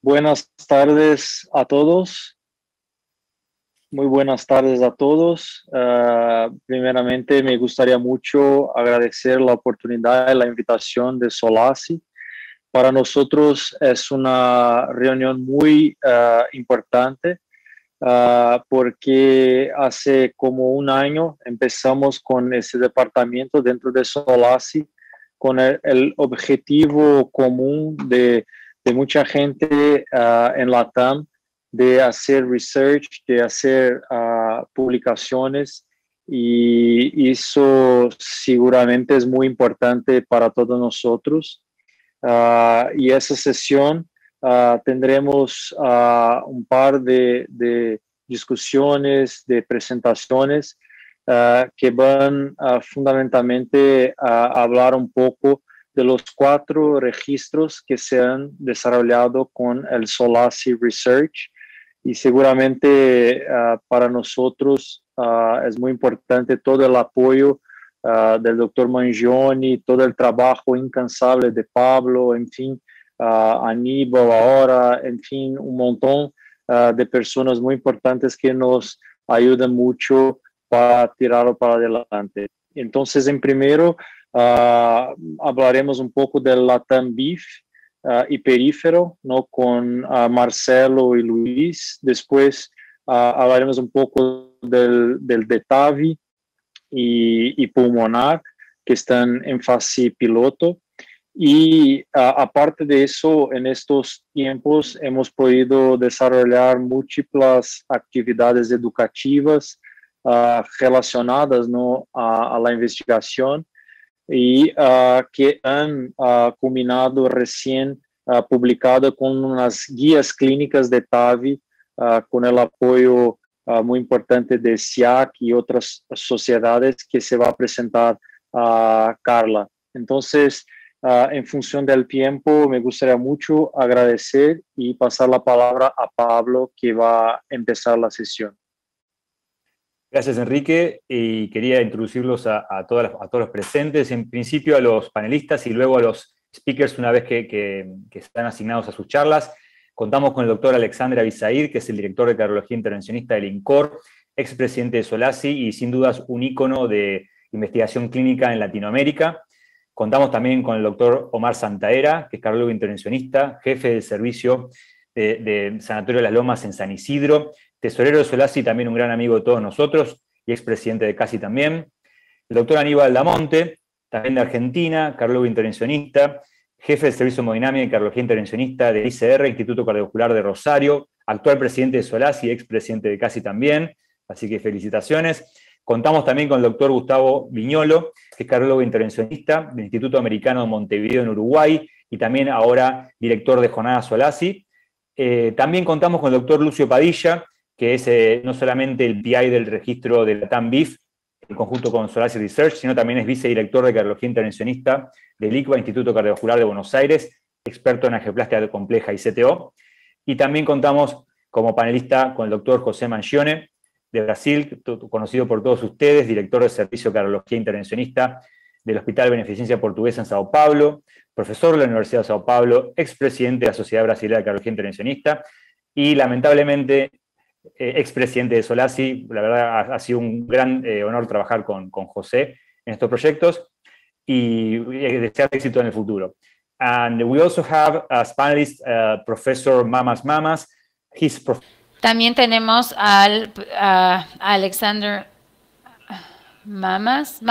Buenas tardes a todos. Muy buenas tardes a todos. Primeramente, me gustaría mucho agradecer la oportunidad y la invitación de Solasi. Para nosotros es una reunión muy importante porque hace como un año empezamos con ese departamento dentro de Solasi con el objetivo común de mucha gente en LATAM de hacer research, de hacer publicaciones, y eso seguramente es muy importante para todos nosotros. Y esa sesión tendremos un par de discusiones, de presentaciones que van fundamentalmente a hablar un poco de los 4 registros que se han desarrollado con el Solasi Research. Y seguramente para nosotros es muy importante todo el apoyo del doctor Mangione, todo el trabajo incansable de Pablo, en fin, Aníbal ahora, en fin, un montón de personas muy importantes que nos ayudan mucho para tirarlo para adelante. Entonces, en primero, hablaremos un poco del LATAM BIF y Perífero, ¿no? Con Marcelo y Luis. Después hablaremos un poco del DETAVI y Pulmonar, que están en fase piloto. Y aparte de eso, en estos tiempos hemos podido desarrollar múltiples actividades educativas relacionadas, ¿no? a la investigación, y que han culminado recién publicado con unas guías clínicas de TAVI, con el apoyo muy importante de SIAC y otras sociedades que se va a presentar a Carla. Entonces, en función del tiempo, me gustaría mucho agradecer y pasar la palabra a Pablo, que va a empezar la sesión. Gracias, Enrique, y quería introducirlos a todos los presentes, en principio a los panelistas y luego a los speakers una vez que están asignados a sus charlas. Contamos con el doctor Alexandre Abisaid, que es el director de cardiología intervencionista del INCOR, expresidente de Solasi y sin dudas un ícono de investigación clínica en Latinoamérica. Contamos también con el doctor Omar Santaera, que es cardiólogo intervencionista, jefe del servicio de Sanatorio de las Lomas en San Isidro, tesorero de Solasi, también un gran amigo de todos nosotros, y expresidente de CASI también. El doctor Aníbal Damonte, también de Argentina, cardiólogo intervencionista, jefe del servicio de hemodinámica y cardiología intervencionista del ICR, Instituto Cardiovascular de Rosario, actual presidente de Solasi y expresidente de CASI también, así que felicitaciones. Contamos también con el doctor Gustavo Viñolo, que es cardiólogo intervencionista del Instituto Americano de Montevideo en Uruguay, y también ahora director de Jornada Solasi. También contamos con el doctor Lucio Padilla, que es no solamente el PI del registro del LATAM BIF, en conjunto con Solasi Research, sino también es vicedirector de cardiología intervencionista del ICVA, Instituto Cardiovascular de Buenos Aires, experto en angioplastia compleja y CTO. Y también contamos como panelista con el doctor José Mangione, de Brasil, conocido por todos ustedes, director del servicio de cardiología intervencionista del Hospital Beneficencia Portuguesa en Sao Paulo, profesor de la Universidad de Sao Paulo, expresidente de la Sociedad Brasileña de Cardiología Intervencionista y, lamentablemente, expresidente de Solasi. La verdad ha sido un gran honor trabajar con José en estos proyectos y desear éxito en el futuro. And we also have as panelist Professor Mamas. También tenemos a Alexander Mamas.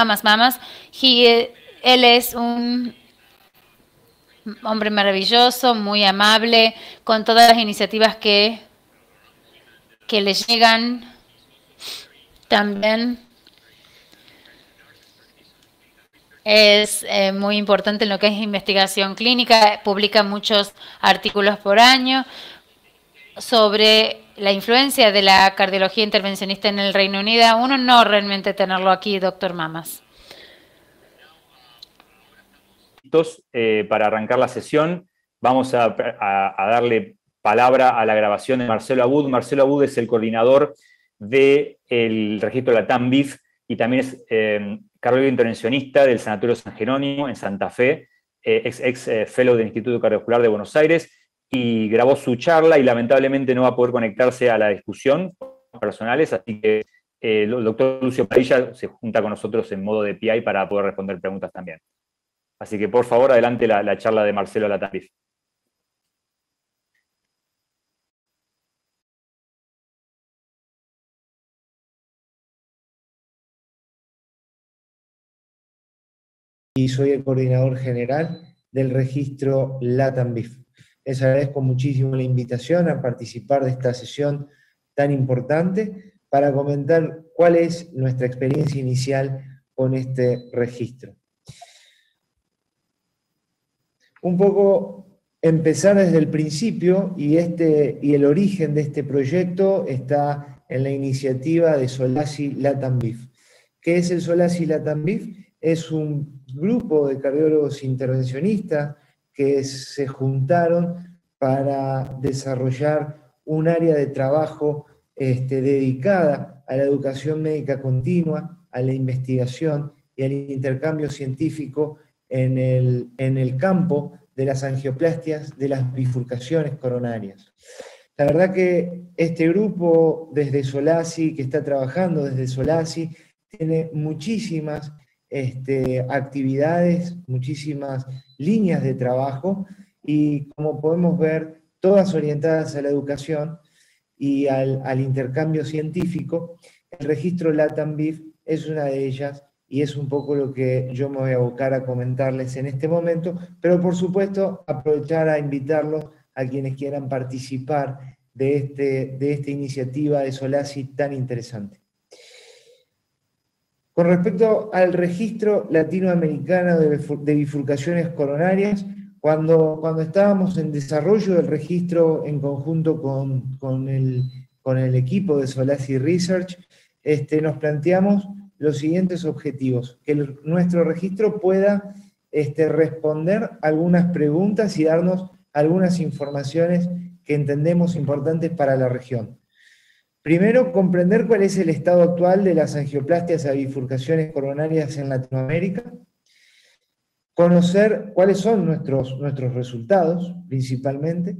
Él es un hombre maravilloso, muy amable, con todas las iniciativas que le llegan. También es muy importante en lo que es investigación clínica, publica muchos artículos por año sobre la influencia de la cardiología intervencionista en el Reino Unido. Un honor realmente tenerlo aquí, doctor Mamas. Para arrancar la sesión, vamos a darle palabra a la grabación de Marcelo Abud. Marcelo Abud es el coordinador del registro de la LATAM BIF y también es cardiólogo intervencionista del Sanatorio San Jerónimo en Santa Fe, ex fellow del Instituto Cardiovascular de Buenos Aires, y grabó su charla y lamentablemente no va a poder conectarse a la discusión personales, así que el doctor Lucio Padilla se junta con nosotros en modo de PI para poder responder preguntas también. Así que por favor, adelante la charla de Marcelo LatamBIF. Y soy el coordinador general del registro LatamBIF. Les agradezco muchísimo la invitación a participar de esta sesión tan importante para comentar cuál es nuestra experiencia inicial con este registro. Un poco empezar desde el principio, y el origen de este proyecto está en la iniciativa de Solasi LatamBIF. ¿Qué es el Solasi LatamBIF? Es un grupo de cardiólogos intervencionistas que se juntaron para desarrollar un área de trabajo dedicada a la educación médica continua, a la investigación y al intercambio científico en el campo de las angioplastias, de las bifurcaciones coronarias. La verdad que este grupo desde Solasi, que está trabajando desde Solasi, tiene muchísimas actividades, muchísimas líneas de trabajo, y como podemos ver, todas orientadas a la educación y al intercambio científico. El registro LatamBIF es una de ellas, y es un poco lo que yo me voy a abocar a comentarles en este momento, pero por supuesto aprovechar a invitarlos a quienes quieran participar de esta iniciativa de Solasi tan interesante. Con respecto al registro latinoamericano de bifurcaciones coronarias, cuando estábamos en desarrollo del registro en conjunto con el equipo de Solasi Research, nos planteamos los siguientes objetivos: que nuestro registro pueda responder algunas preguntas y darnos algunas informaciones que entendemos importantes para la región. Primero, comprender cuál es el estado actual de las angioplastias a bifurcaciones coronarias en Latinoamérica, conocer cuáles son nuestros resultados, principalmente.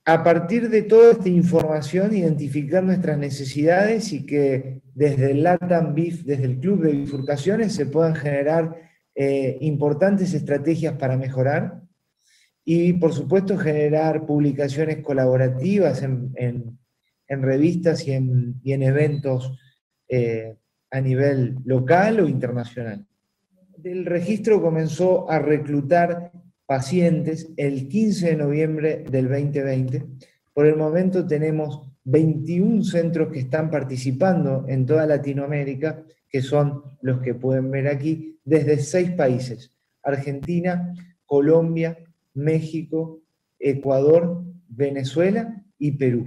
A partir de toda esta información, identificar nuestras necesidades y que desde el LatamBIF, desde el Club de Bifurcaciones, se puedan generar importantes estrategias para mejorar. Y, por supuesto, generar publicaciones colaborativas en revistas y en eventos a nivel local o internacional. El registro comenzó a reclutar pacientes el 15 de noviembre del 2020. Por el momento tenemos 21 centros que están participando en toda Latinoamérica, que son los que pueden ver aquí, desde 6 países: Argentina, Colombia, México, Ecuador, Venezuela y Perú.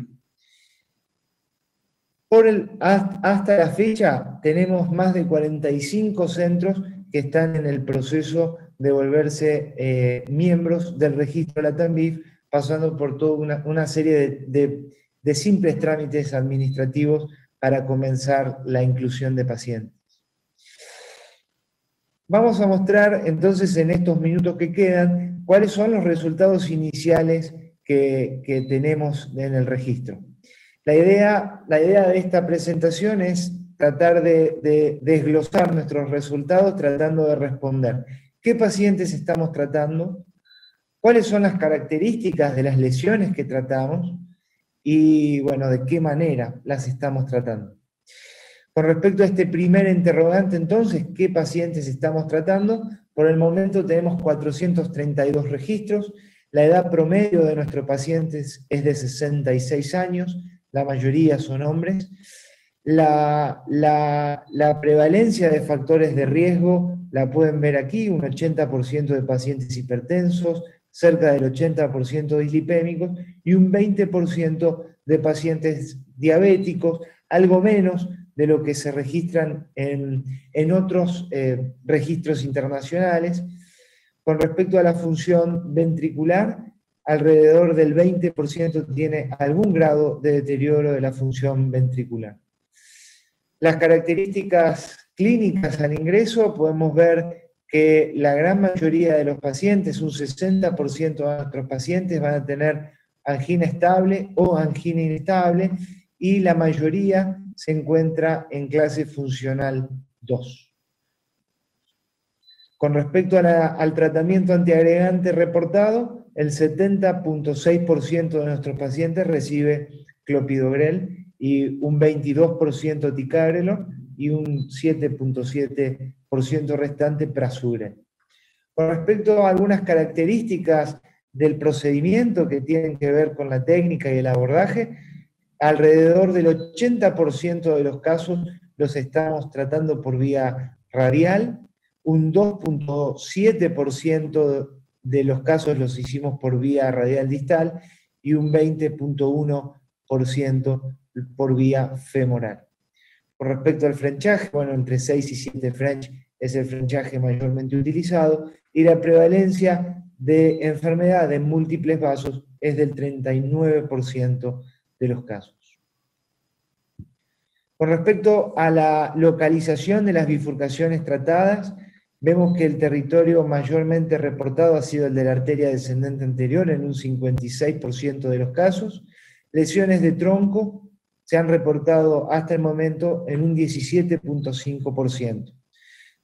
Hasta la fecha tenemos más de 45 centros que están en el proceso de volverse miembros del registro LatamBIF, pasando por toda una serie de simples trámites administrativos para comenzar la inclusión de pacientes. Vamos a mostrar entonces en estos minutos que quedan cuáles son los resultados iniciales que tenemos en el registro. La idea de esta presentación es tratar de desglosar nuestros resultados, tratando de responder qué pacientes estamos tratando, cuáles son las características de las lesiones que tratamos y, bueno, de qué manera las estamos tratando. Con respecto a este primer interrogante, entonces, ¿qué pacientes estamos tratando? Por el momento tenemos 432 registros, la edad promedio de nuestros pacientes es de 66 años, la mayoría son hombres. La prevalencia de factores de riesgo la pueden ver aquí: un 80% de pacientes hipertensos, cerca del 80% de dislipémicos y un 20% de pacientes diabéticos, algo menos de lo que se registran en otros registros internacionales. Con respecto a la función ventricular, alrededor del 20% tiene algún grado de deterioro de la función ventricular. Las características clínicas al ingreso, podemos ver que la gran mayoría de los pacientes, un 60% de nuestros pacientes van a tener angina estable o angina inestable, y la mayoría se encuentra en clase funcional 2. Con respecto al tratamiento antiagregante reportado, el 70.6% de nuestros pacientes recibe clopidogrel y un 22% ticagrelor y un 7.7% restante prasugrel. Con respecto a algunas características del procedimiento que tienen que ver con la técnica y el abordaje, alrededor del 80% de los casos los estamos tratando por vía radial, un 2.7% de los casos los hicimos por vía radial distal y un 20.1% por vía femoral. Con respecto al frenchaje, bueno, entre 6 y 7 French es el frenchaje mayormente utilizado, y la prevalencia de enfermedad en múltiples vasos es del 39% de los casos. Con respecto a la localización de las bifurcaciones tratadas, vemos que el territorio mayormente reportado ha sido el de la arteria descendente anterior en un 56% de los casos. Lesiones de tronco se han reportado hasta el momento en un 17.5%.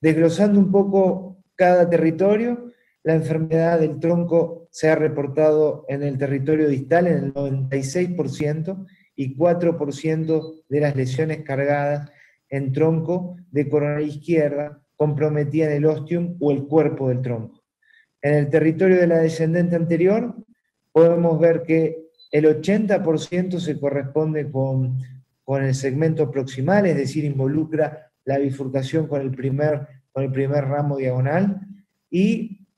Desglosando un poco cada territorio, la enfermedad del tronco se ha reportado en el territorio distal en el 96%, y 4% de las lesiones cargadas en tronco de coronaria izquierda comprometían el ostium o el cuerpo del tronco. En el territorio de la descendente anterior podemos ver que el 80% se corresponde con el segmento proximal, es decir, involucra la bifurcación con el primer ramo diagonal, y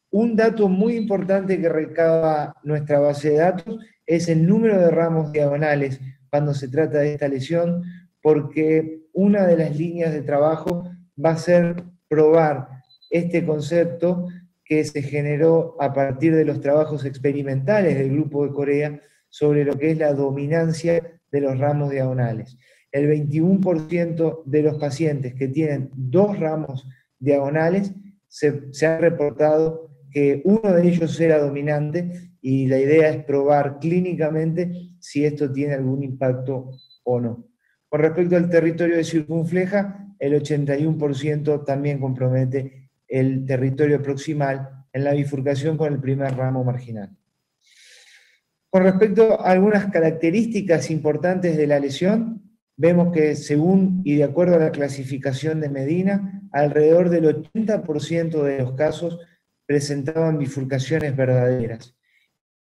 un dato muy importante que recaba nuestra base de datos es el número de ramos diagonales cuando se trata de esta lesión, porque una de las líneas de trabajo va a ser probar este concepto que se generó a partir de los trabajos experimentales del Grupo de Corea sobre lo que es la dominancia de los ramos diagonales. El 21% de los pacientes que tienen 2 ramos diagonales se ha reportado que uno de ellos era dominante, y la idea es probar clínicamente si esto tiene algún impacto o no. Con respecto al territorio de circunfleja, el 81% también compromete el territorio proximal en la bifurcación con el primer ramo marginal. Con respecto a algunas características importantes de la lesión, vemos que según y de acuerdo a la clasificación de Medina, alrededor del 80% de los casos presentaban bifurcaciones verdaderas.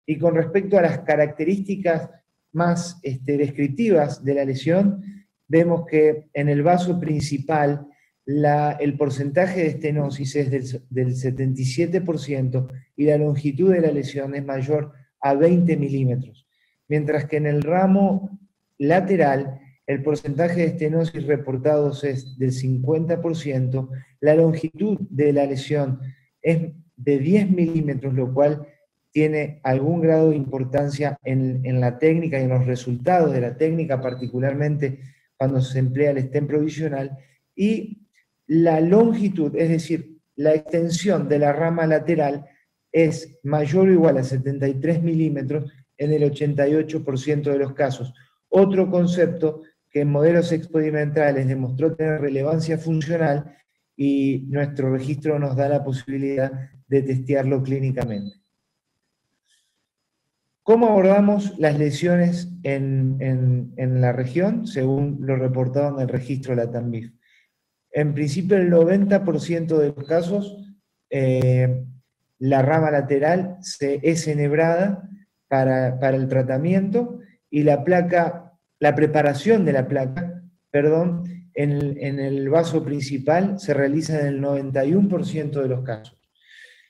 Y con respecto a las características más descriptivas de la lesión, vemos que en el vaso principal el porcentaje de estenosis es del 77% y la longitud de la lesión es mayor a 20 milímetros, mientras que en el ramo lateral el porcentaje de estenosis reportados es del 50%, la longitud de la lesión es de 10 milímetros, lo cual tiene algún grado de importancia en la técnica y en los resultados de la técnica, particularmente cuando se emplea el stent provisional, y la longitud, es decir, la extensión de la rama lateral es mayor o igual a 73 milímetros en el 88% de los casos. Otro concepto que en modelos experimentales demostró tener relevancia funcional, y nuestro registro nos da la posibilidad de testearlo clínicamente. ¿Cómo abordamos las lesiones en la región, según lo reportado en el registro LATAM-BIF? En principio, el 90% de los casos, la rama lateral es enhebrada para el tratamiento, y la preparación de la placa, en el vaso principal se realiza en el 91% de los casos.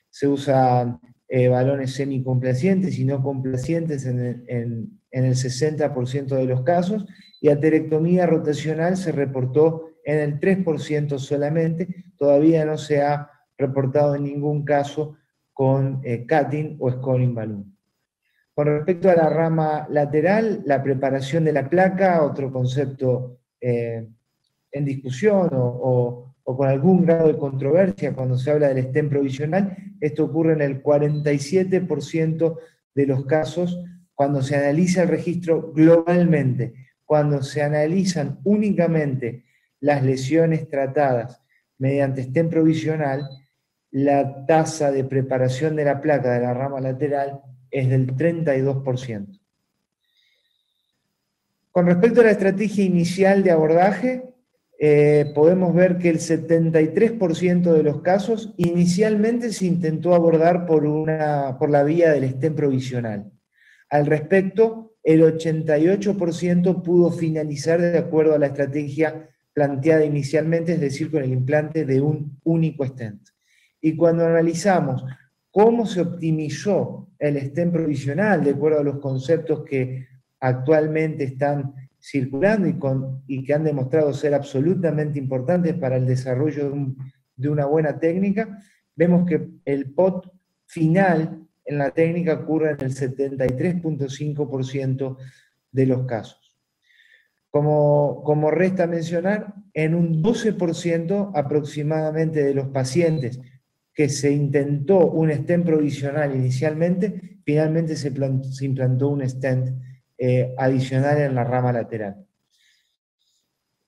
Se usan balones semicomplacientes y no complacientes en el 60% de los casos, y aterectomía rotacional se reportó en el 3% solamente. Todavía no se ha reportado en ningún caso con cutting o scoring balloon. Con respecto a la rama lateral, la preparación de la placa, otro concepto en discusión o o con algún grado de controversia cuando se habla del stent provisional. Esto ocurre en el 47% de los casos cuando se analiza el registro globalmente. Cuando se analizan únicamente las lesiones tratadas mediante stent provisional, la tasa de preparación de la placa de la rama lateral es del 32%. Con respecto a la estrategia inicial de abordaje, podemos ver que el 73% de los casos inicialmente se intentó abordar por la vía del stent provisional. Al respecto, el 88% pudo finalizar de acuerdo a la estrategia planteada inicialmente, es decir, con el implante de un único stent. Y cuando analizamos cómo se optimizó el stent provisional de acuerdo a los conceptos que actualmente están circulando y que han demostrado ser absolutamente importantes para el desarrollo de una buena técnica, vemos que el POT final en la técnica ocurre en el 73.5% de los casos. Como resta mencionar, en un 12% aproximadamente de los pacientes que se intentó un stent provisional inicialmente, finalmente se implantó un stent adicional en la rama lateral.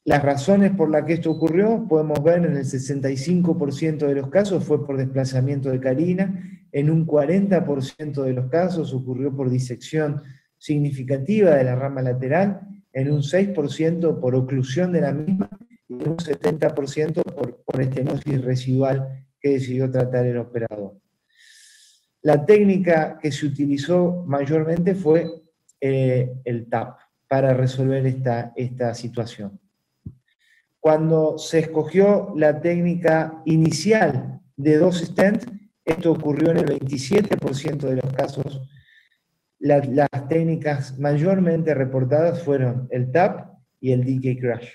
Las razones por las que esto ocurrió, podemos ver en el 65% de los casos fue por desplazamiento de carina, en un 40% de los casos ocurrió por disección significativa de la rama lateral, en un 6% por oclusión de la misma y en un 70% por estenosis residual que decidió tratar el operador. La técnica que se utilizó mayormente fue el TAP para resolver esta situación. Cuando se escogió la técnica inicial de 2 stents, esto ocurrió en el 27% de los casos. Las técnicas mayormente reportadas fueron el TAP y el DK Crash.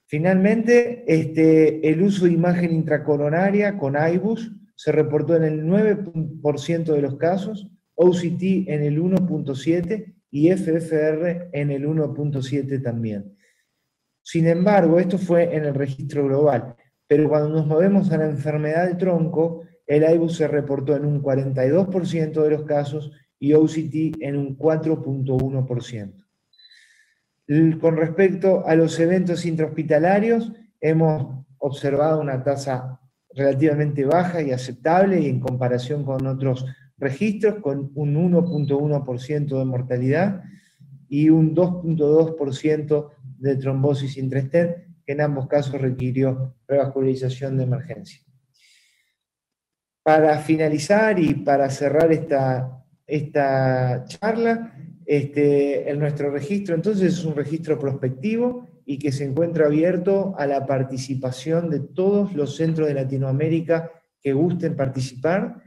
Finalmente, el uso de imagen intracoronaria con IBUS se reportó en el 9% de los casos, OCT en el 1.7% y FFR en el 1.7% también. Sin embargo, esto fue en el registro global, pero cuando nos movemos a la enfermedad del tronco, el IBUS se reportó en un 42% de los casos y OCT en un 4.1%. Con respecto a los eventos intrahospitalarios, hemos observado una tasa relativamente baja y aceptable y en comparación con otros registros, con un 1.1% de mortalidad y un 2.2% de trombosis intra-stent, que en ambos casos requirió revascularización de emergencia. Para finalizar y para cerrar esta charla, nuestro registro entonces es un registro prospectivo y que se encuentra abierto a la participación de todos los centros de Latinoamérica que gusten participar.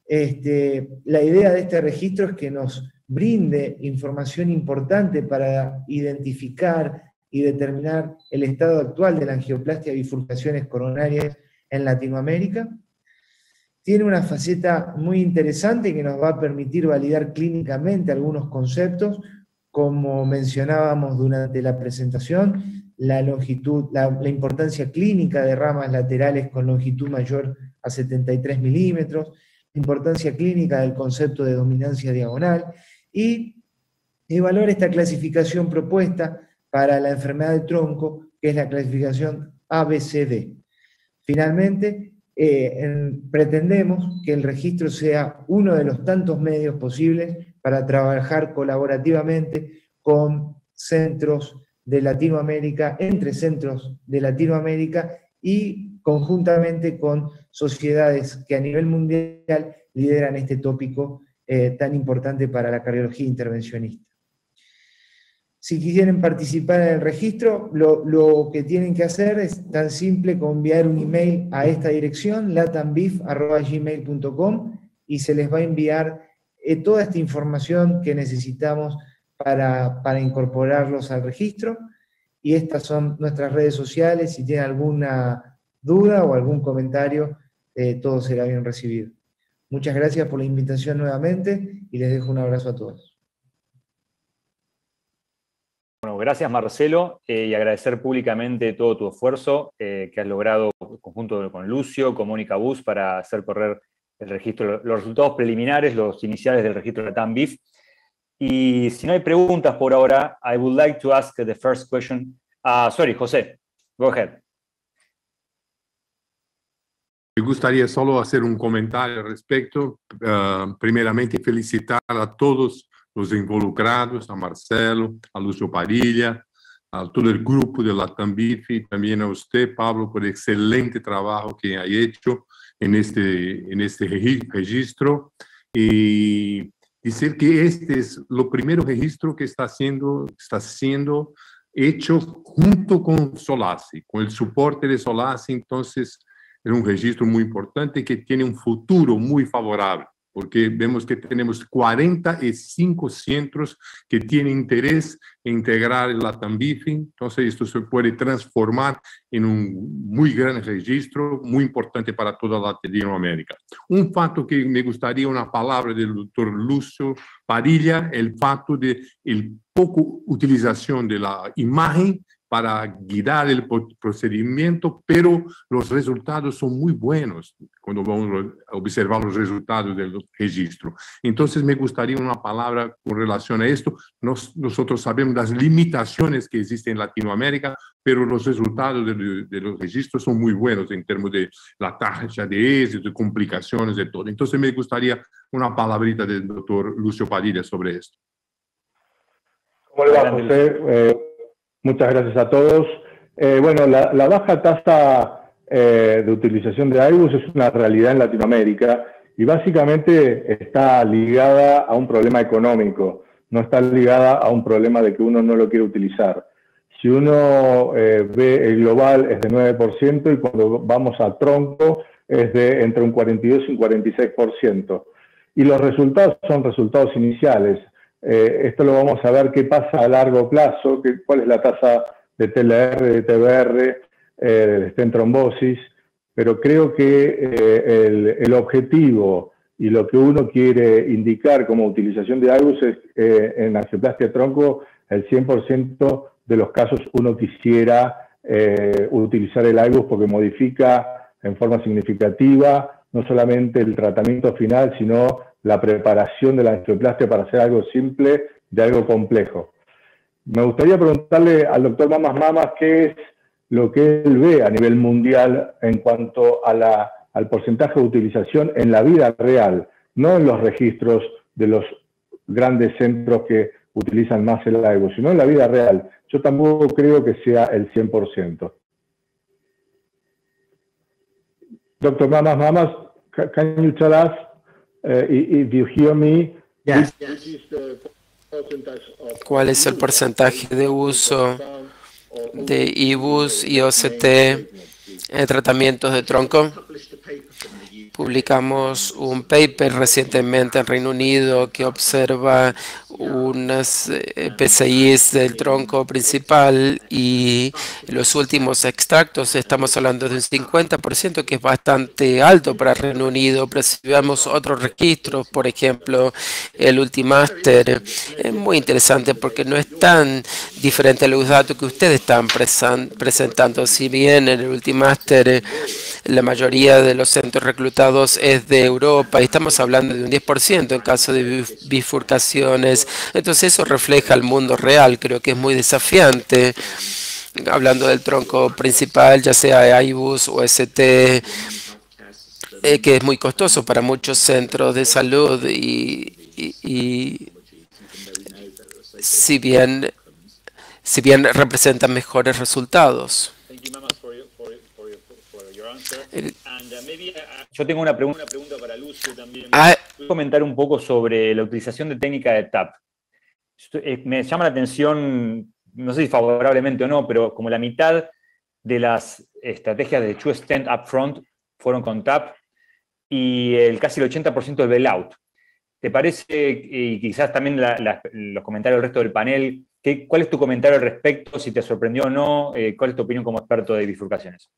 La idea de este registro es que nos brinde información importante para identificar y determinar el estado actual de la angioplastia de bifurcaciones coronarias en Latinoamérica. Tiene una faceta muy interesante que nos va a permitir validar clínicamente algunos conceptos, como mencionábamos durante la presentación, la importancia clínica de ramas laterales con longitud mayor a 73 milímetros, la importancia clínica del concepto de dominancia diagonal, y evaluar esta clasificación propuesta para la enfermedad del tronco, que es la clasificación ABCD. Finalmente, pretendemos que el registro sea uno de los tantos medios posibles para trabajar colaborativamente con centros de Latinoamérica, entre centros de Latinoamérica y conjuntamente con sociedades que a nivel mundial lideran este tópico tan importante para la cardiología intervencionista. Si quisieran participar en el registro, lo que tienen que hacer es tan simple como enviar un email a esta dirección, latambeef@gmail.com, y se les va a enviar toda esta información que necesitamos para incorporarlos al registro. Y estas son nuestras redes sociales. Si tienen alguna duda o algún comentario, todo será bien recibido. Muchas gracias por la invitación nuevamente y les dejo un abrazo a todos. Bueno, gracias Marcelo, y agradecer públicamente todo tu esfuerzo que has logrado conjunto con Lucio, con Mónica Bus, para hacer correr el registro, los resultados preliminares, los iniciales del registro de LATAM BIF. Y si no hay preguntas por ahora, I would like to ask the first question. Sorry, José, go ahead. Me gustaría solo hacer un comentario al respecto. Primeramente, felicitar a todos los involucrados, a Marcelo, a Lucio Padilla, a todo el grupo de LATAM BIF y también a usted, Pablo, por el excelente trabajo que ha hecho en este registro. Y decir que este es lo primero registro que está siendo hecho junto con Solasi, con el soporte de Solasi. Entonces, es un registro muy importante que tiene un futuro muy favorable, porque vemos que tenemos 45 centros que tienen interés en integrar el LATAM BIF. Entonces, esto se puede transformar en un muy gran registro, muy importante para toda Latinoamérica. Un fato que me gustaría una palabra del doctor Lucio Padilla, el fato de la poca utilización de la imagen para guiar el procedimiento, pero los resultados son muy buenos cuando vamos a observar los resultados del registro. Entonces, me gustaría una palabra con relación a esto. Nosotros sabemos las limitaciones que existen en Latinoamérica, pero los resultados de los registros son muy buenos en términos de la tasa de éxito, de complicaciones, de todo. Entonces, me gustaría una palabrita del doctor Lucio Padilla sobre esto. ¿Cómo le va, José? Muchas gracias a todos. Bueno, la baja tasa de utilización de iBus es una realidad en Latinoamérica y básicamente está ligada a un problema económico, no está ligada a un problema de que uno no lo quiere utilizar. Si uno ve el global es de 9% y cuando vamos a tronco es de entre un 42 y un 46%. Y los resultados son resultados iniciales. Esto lo vamos a ver qué pasa a largo plazo, cuál es la tasa de TLR, de TBR, de estentrombosis, pero creo que el objetivo y lo que uno quiere indicar como utilización de iBus es en angioplastia de tronco, el 100% de los casos uno quisiera utilizar el iBus porque modifica en forma significativa no solamente el tratamiento final, sino la preparación de la angioplastia para hacer algo simple de algo complejo. Me gustaría preguntarle al doctor Mamas qué es lo que él ve a nivel mundial en cuanto a al porcentaje de utilización en la vida real, no en los registros de los grandes centros que utilizan más el iBus, sino en la vida real. Yo tampoco creo que sea el 100%. Doctor Mamas, can you tell us, if you hear me, yes. ¿Cuál es el porcentaje de uso de IBUS y OCT en tratamientos de tronco? Publicamos un paper recientemente en Reino Unido que observa unas PCIs del tronco principal y los últimos extractos estamos hablando de un 50%, que es bastante alto para Reino Unido, pero si vemos otros registros, por ejemplo, el Ultimaster, es muy interesante porque no es tan diferente a los datos que ustedes están presentando. Si bien en el Ultimaster la mayoría de los centros reclutados es de Europa y estamos hablando de un 10% en caso de bifurcaciones. Entonces eso refleja el mundo real, creo que es muy desafiante, hablando del tronco principal, ya sea IBUS o ST, que es muy costoso para muchos centros de salud y si bien representa mejores resultados. Yo tengo una pregunta para Lucio también. ¿Puedo comentar un poco sobre la utilización de técnica de TAP? Me llama la atención, no sé si favorablemente o no, pero como la mitad de las estrategias de True Stent Upfront fueron con TAP y casi el 80% del bailout. ¿Te parece, y quizás también los comentarios del resto del panel, cuál es tu comentario al respecto, si te sorprendió o no? ¿Cuál es tu opinión como experto de bifurcaciones?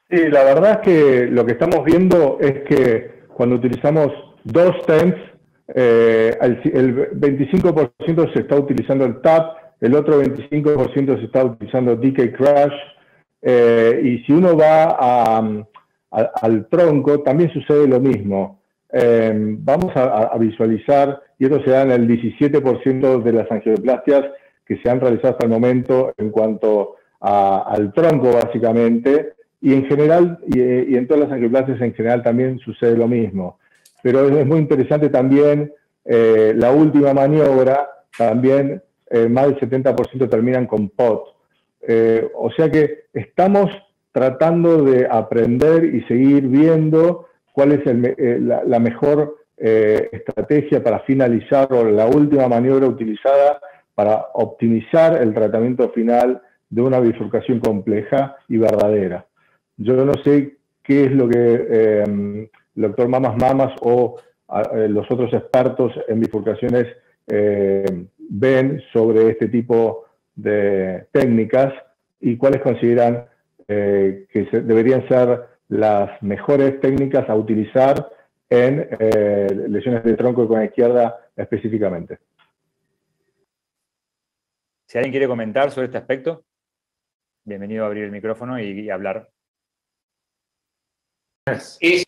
Sí, la verdad es que lo que estamos viendo es que cuando utilizamos dos stents, el 25% se está utilizando el TAP el otro 25% se está utilizando decay crash, y si uno va al tronco, también sucede lo mismo. Vamos a visualizar, y esto se da en el 17% de las angioplastias que se han realizado hasta el momento en cuanto al tronco, básicamente, y en general, y en todas las angioplastias en general también sucede lo mismo. Pero es muy interesante también la última maniobra, también más del 70% terminan con POT. O sea que estamos tratando de aprender y seguir viendo cuál es la mejor estrategia para finalizar, o la última maniobra utilizada para optimizar el tratamiento final de una bifurcación compleja y verdadera. Yo no sé qué es lo que el doctor Mamas o los otros expertos en bifurcaciones ven sobre este tipo de técnicas y cuáles consideran que deberían ser las mejores técnicas a utilizar en lesiones de tronco y con la izquierda específicamente. Si alguien quiere comentar sobre este aspecto, bienvenido a abrir el micrófono y hablar. Yes.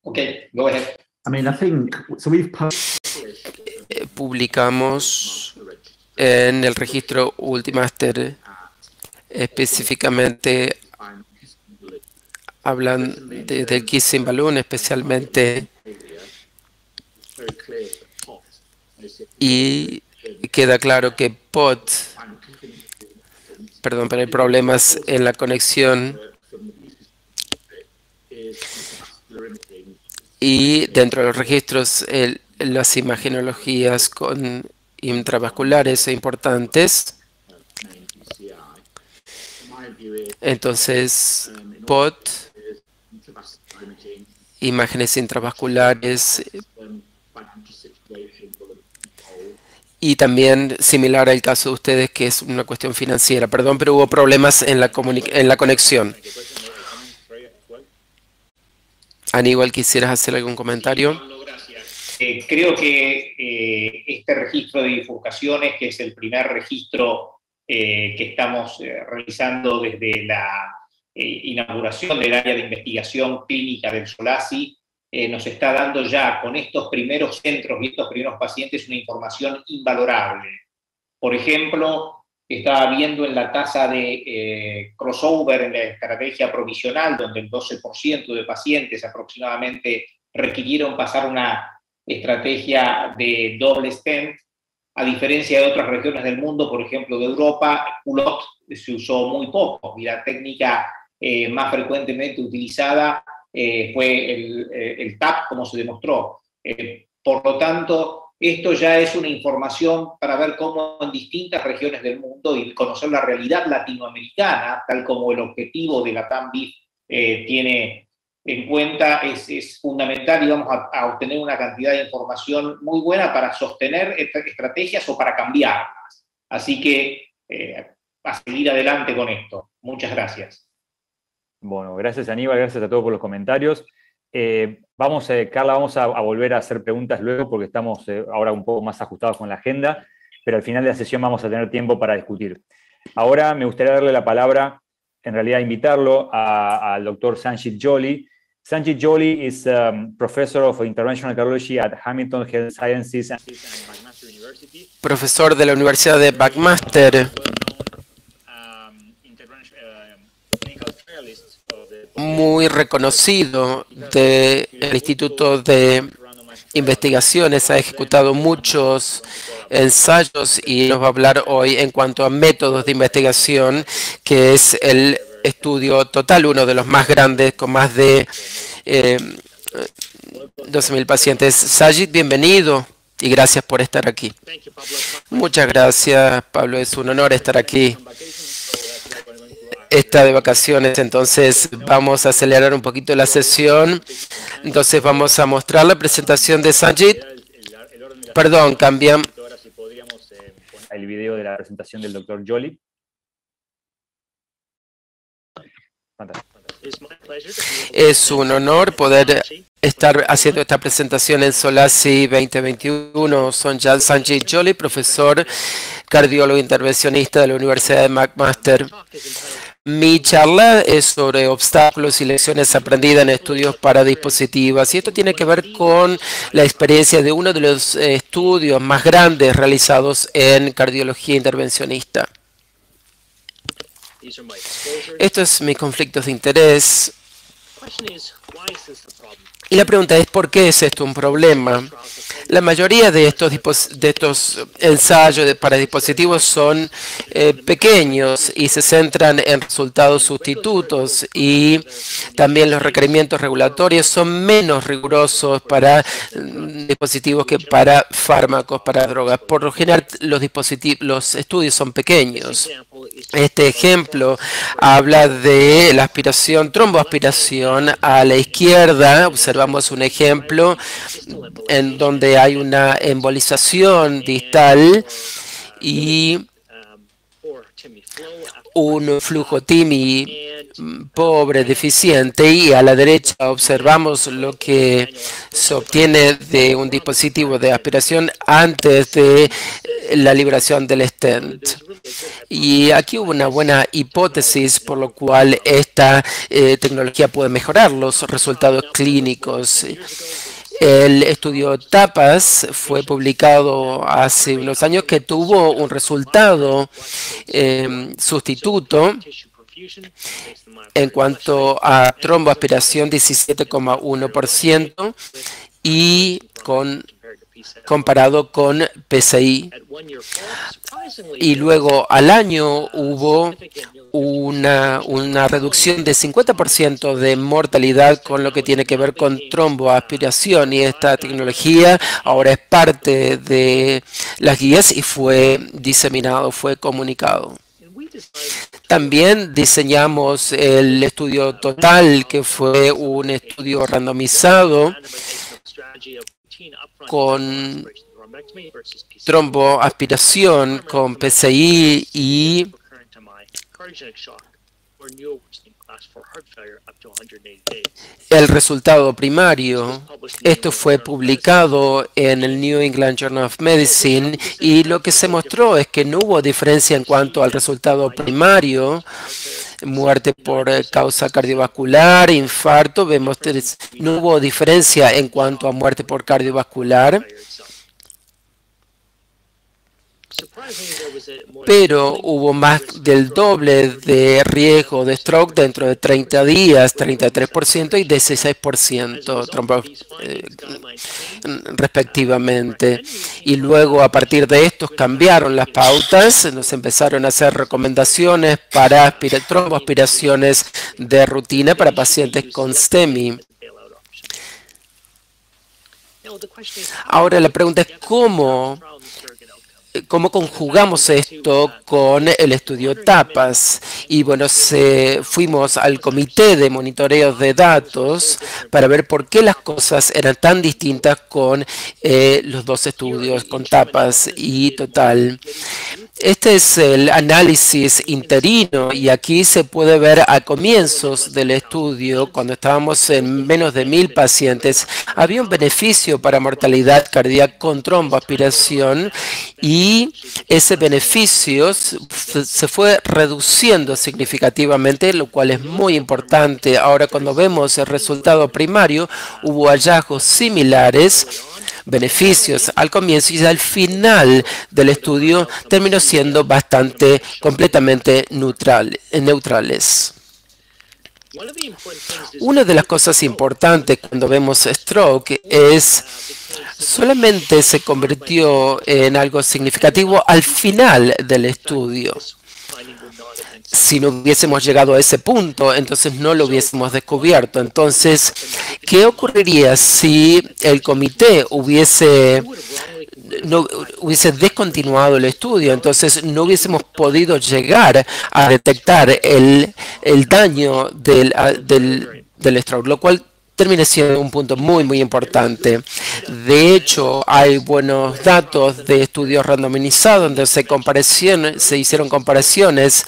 Okay, go ahead. I mean, I think so. Publicamos en el registro Ultimaster, específicamente hablan del kissing balloon, especialmente, y queda claro que POT, perdón, pero hay problemas en la conexión, y dentro de los registros las imagenologías con intravasculares son importantes. Entonces, POT, imágenes intravasculares, y también similar al caso de ustedes, que es una cuestión financiera. Perdón, pero hubo problemas en la conexión. Aníbal, ¿quisieras hacer algún comentario? Creo que este registro de bifurcaciones, que es el primer registro que estamos realizando desde la inauguración del área de investigación clínica del SOLACI, nos está dando ya con estos primeros centros y estos primeros pacientes una información invalorable. Por ejemplo, estaba viendo en la tasa de crossover en la estrategia provisional, donde el 12% de pacientes aproximadamente requirieron pasar una estrategia de doble stent, a diferencia de otras regiones del mundo, por ejemplo de Europa, culot se usó muy poco, y la técnica más frecuentemente utilizada fue el TAP, como se demostró. Por lo tanto, esto ya es una información para ver cómo en distintas regiones del mundo y conocer la realidad latinoamericana, tal como el objetivo de la TAMBIF tiene en cuenta, es fundamental, y vamos a obtener una cantidad de información muy buena para sostener estas estrategias o para cambiarlas. Así que a seguir adelante con esto. Muchas gracias. Bueno, gracias Aníbal, gracias a todos por los comentarios. Carla, vamos a volver a hacer preguntas luego porque estamos ahora un poco más ajustados con la agenda, pero al final de la sesión vamos a tener tiempo para discutir. Ahora me gustaría darle la palabra, en realidad invitarlo al doctor Sanjit Johli. Sanjit Johli is Professor of Interventional Cardiology at Hamilton Health Sciences and McMaster University. Profesor de la Universidad de McMaster. Muy reconocido del Instituto de Investigaciones, ha ejecutado muchos ensayos y nos va a hablar hoy en cuanto a métodos de investigación, que es el estudio total, uno de los más grandes, con más de 12.000 pacientes. Sanjit, bienvenido y gracias por estar aquí. Muchas gracias, Pablo, es un honor estar aquí. Está de vacaciones, entonces vamos a acelerar un poquito la sesión. Entonces vamos a mostrar la presentación de Sanjit. Perdón, cambian. Ahora si podríamos poner el video de la presentación del doctor Johli. Es un honor poder estar haciendo esta presentación en SOLACI 2021. Soy Sanjay Joly, profesor cardiólogo intervencionista de la Universidad de McMaster. Mi charla es sobre obstáculos y lecciones aprendidas en estudios para dispositivos, y esto tiene que ver con la experiencia de uno de los estudios más grandes realizados en cardiología intervencionista. Estos son mis conflictos de interés. Y la pregunta es, ¿por qué es esto un problema? La mayoría de estos ensayos para dispositivos son pequeños y se centran en resultados sustitutos, y también los requerimientos regulatorios son menos rigurosos para dispositivos que para fármacos, para drogas. Por lo general, los estudios son pequeños. Este ejemplo habla de la aspiración, tromboaspiración a la izquierda. Observamos un ejemplo en donde hay una embolización distal y un flujo TIMI pobre, deficiente, y a la derecha observamos lo que se obtiene de un dispositivo de aspiración antes de la liberación del stent. Y aquí hubo una buena hipótesis por lo cual esta tecnología puede mejorar los resultados clínicos. El estudio TAPAS fue publicado hace unos años, que tuvo un resultado sustituto en cuanto a tromboaspiración 17,1% y comparado con PCI. Y luego al año hubo una reducción de 50% de mortalidad con lo que tiene que ver con tromboaspiración, y esta tecnología ahora es parte de las guías y fue diseminado, fue comunicado. También diseñamos el estudio total, que fue un estudio randomizado con tromboaspiración con PCI y el resultado primario. Esto fue publicado en el New England Journal of Medicine, y lo que se mostró es que no hubo diferencia en cuanto al resultado primario. Muerte por causa cardiovascular, infarto, vemos que no hubo diferencia en cuanto a muerte por cardiovascular. Pero hubo más del doble de riesgo de stroke dentro de 30 días, 33% y 16% respectivamente. Y luego, a partir de estos, cambiaron las pautas, nos empezaron a hacer recomendaciones para tromboaspiraciones de rutina para pacientes con STEMI. Ahora la pregunta es ¿cómo conjugamos esto con el estudio TAPAS? Y bueno, fuimos al comité de monitoreo de datos para ver por qué las cosas eran tan distintas con los dos estudios, con TAPAS y Total. Este es el análisis interino, y aquí se puede ver a comienzos del estudio, cuando estábamos en menos de 1000 pacientes, había un beneficio para mortalidad cardíaca con tromboaspiración, y ese beneficio se fue reduciendo significativamente, lo cual es muy importante. Ahora, cuando vemos el resultado primario, hubo hallazgos similares, beneficios al comienzo, y al final del estudio terminó siendo completamente neutrales. Una de las cosas importantes cuando vemos stroke es solamente se convirtió en algo significativo al final del estudio. Si no hubiésemos llegado a ese punto, entonces no lo hubiésemos descubierto. Entonces, ¿qué ocurriría si el comité hubiese descontinuado el estudio? Entonces no hubiésemos podido llegar a detectar el daño del stroke, lo cual termina siendo un punto muy, muy importante. De hecho, hay buenos datos de estudios randomizados donde se hicieron comparaciones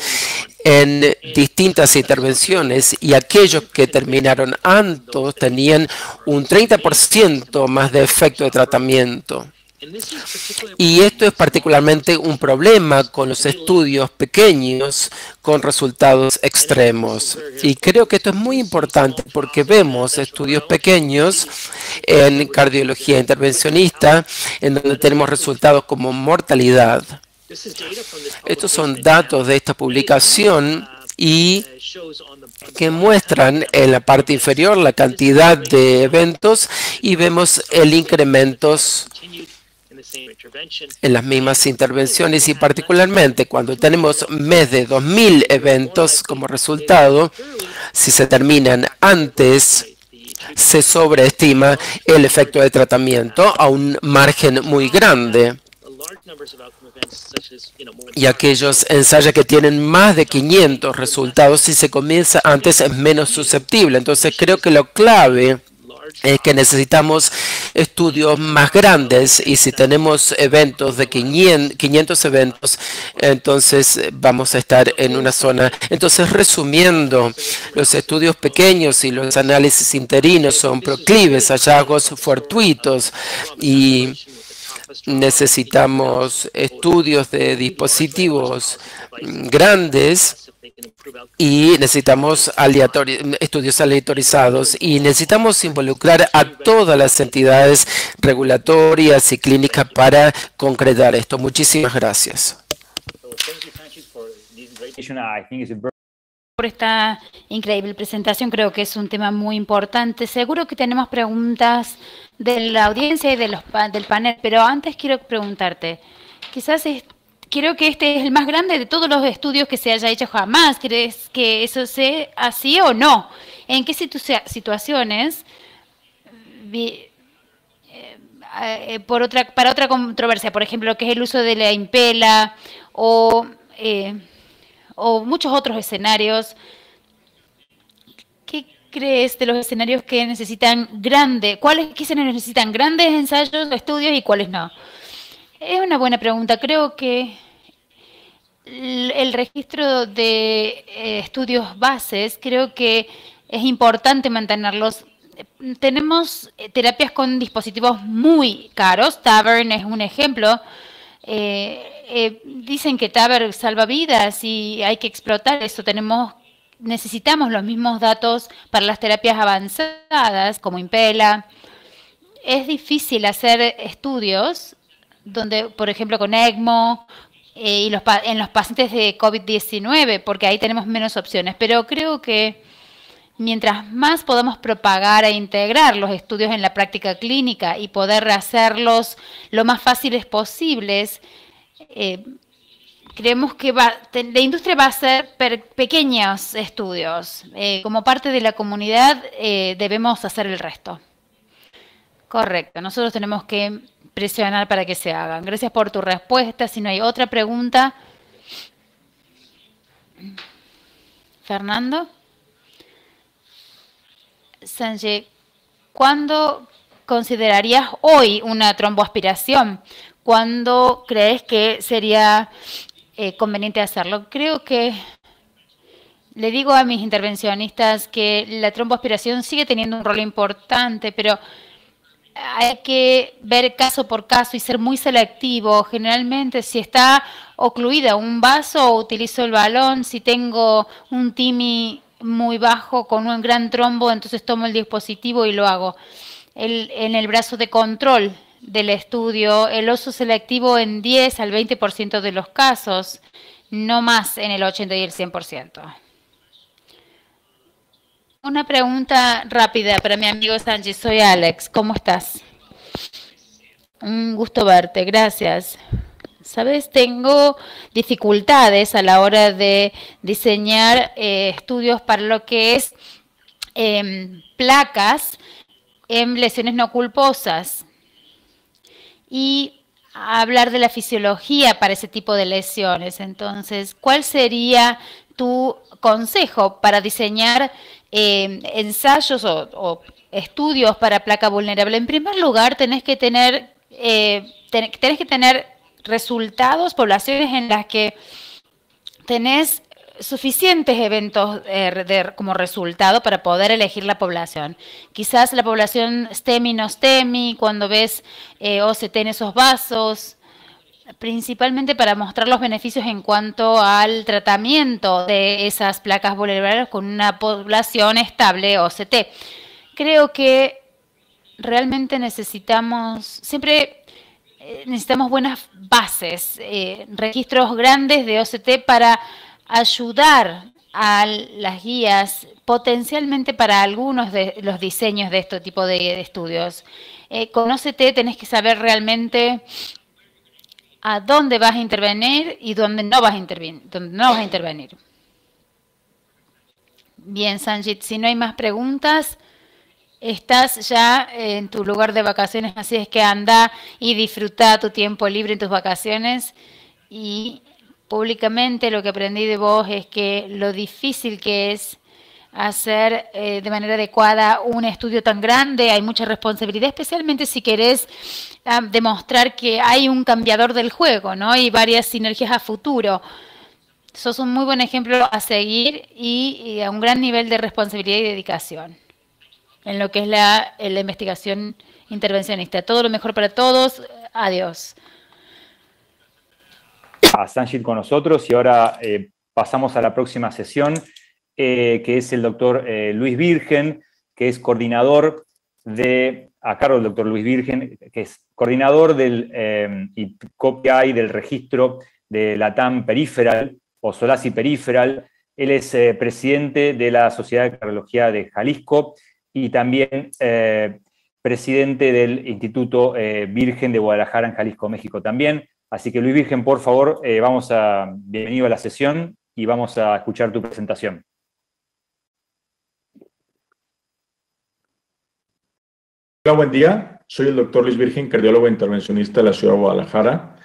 en distintas intervenciones y aquellos que terminaron antes tenían un 30% más de efecto de tratamiento. Y esto es particularmente un problema con los estudios pequeños con resultados extremos. Y creo que esto es muy importante porque vemos estudios pequeños en cardiología intervencionista en donde tenemos resultados como mortalidad. Estos son datos de esta publicación y que muestran en la parte inferior la cantidad de eventos y vemos el incremento en las mismas intervenciones y particularmente cuando tenemos más de 2.000 eventos como resultado, si se terminan antes, se sobreestima el efecto de tratamiento a un margen muy grande. Y aquellos ensayos que tienen más de 500 resultados, si se comienza antes, es menos susceptible. Entonces, creo que lo clave es que necesitamos estudios más grandes y si tenemos eventos de 500 eventos, entonces vamos a estar en una zona. Entonces, resumiendo, los estudios pequeños y los análisis interinos son proclives a hallazgos fortuitos y necesitamos estudios de dispositivos grandes y necesitamos estudios aleatorizados y necesitamos involucrar a todas las entidades regulatorias y clínicas para concretar esto. Muchísimas gracias. Por esta increíble presentación, creo que es un tema muy importante. Seguro que tenemos preguntas de la audiencia y del panel, pero antes quiero preguntarte, creo que este es el más grande de todos los estudios que se haya hecho jamás. ¿Crees que eso sea así o no? ¿En qué situaciones, para otra controversia, por ejemplo, que es el uso de la impela o muchos otros escenarios? ¿Qué crees de los escenarios que necesitan qué escenarios necesitan grandes ensayos, estudios y cuáles no? Es una buena pregunta. Creo que el registro de estudios bases, creo que es importante mantenerlos. Tenemos terapias con dispositivos muy caros. TAVR es un ejemplo. Dicen que TAVR salva vidas y hay que explotar eso. Necesitamos los mismos datos para las terapias avanzadas como Impella. Es difícil hacer estudios donde, por ejemplo, con ECMO y en los pacientes de COVID-19, porque ahí tenemos menos opciones. Pero creo que mientras más podamos propagar e integrar los estudios en la práctica clínica y poder hacerlos lo más fáciles posibles, creemos que la industria va a hacer pequeños estudios. Como parte de la comunidad debemos hacer el resto. Correcto, nosotros tenemos que presionar para que se hagan. Gracias por tu respuesta. Si no hay otra pregunta. Fernando. Sanjay, ¿cuándo considerarías hoy una tromboaspiración? ¿Cuándo crees que sería conveniente hacerlo? Creo que le digo a mis intervencionistas que la tromboaspiración sigue teniendo un rol importante, pero hay que ver caso por caso y ser muy selectivo. Generalmente, si está ocluida un vaso, utilizo el balón. Si tengo un TIMI muy bajo con un gran trombo, entonces tomo el dispositivo y lo hago. En el brazo de control del estudio, el uso selectivo en 10 al 20% de los casos, no más en el 80 y el 100%. Una pregunta rápida para mi amigo Sanjay. Soy Alex. ¿Cómo estás? Un gusto verte. Gracias. Sabes, tengo dificultades a la hora de diseñar estudios para lo que es placas en lesiones no culposas y hablar de la fisiología para ese tipo de lesiones. Entonces, ¿cuál sería tu consejo para diseñar ensayos o estudios para placa vulnerable? En primer lugar, tenés que tener resultados, poblaciones en las que tenés suficientes eventos como resultado para poder elegir la población. Quizás la población STEMI, no STEMI, cuando ves OCT en esos vasos, principalmente para mostrar los beneficios en cuanto al tratamiento de esas placas vulnerables con una población estable OCT. Creo que realmente necesitamos buenas bases, registros grandes de OCT para ayudar a las guías potencialmente para algunos de los diseños de este tipo de estudios. Con OCT tenés que saber realmente a dónde vas a intervenir y dónde no vas a intervenir. Bien, Sanjit, si no hay más preguntas, estás ya en tu lugar de vacaciones, así es que anda y disfruta tu tiempo libre en tus vacaciones. Y públicamente lo que aprendí de vos es que lo difícil que es hacer de manera adecuada un estudio tan grande, hay mucha responsabilidad, especialmente si querés demostrar que hay un cambiador del juego, ¿no? Y varias sinergias a futuro. Sos un muy buen ejemplo a seguir y a un gran nivel de responsabilidad y dedicación en lo que es la investigación intervencionista. Todo lo mejor para todos. Adiós. A Sanjit con nosotros y ahora pasamos a la próxima sesión, que es el doctor Luis Virgen, que es coordinador a cargo del doctor Luis Virgen, que es coordinador y copia del registro de LATAM Peripheral o SOLACI Peripheral. Él es presidente de la Sociedad de Cardiología de Jalisco y también presidente del Instituto Virgen de Guadalajara en Jalisco, México también. Así que Luis Virgen, por favor, bienvenido a la sesión y vamos a escuchar tu presentación. Hola, buen día. Soy el doctor Luis Virgen, cardiólogo intervencionista de la ciudad de Guadalajara.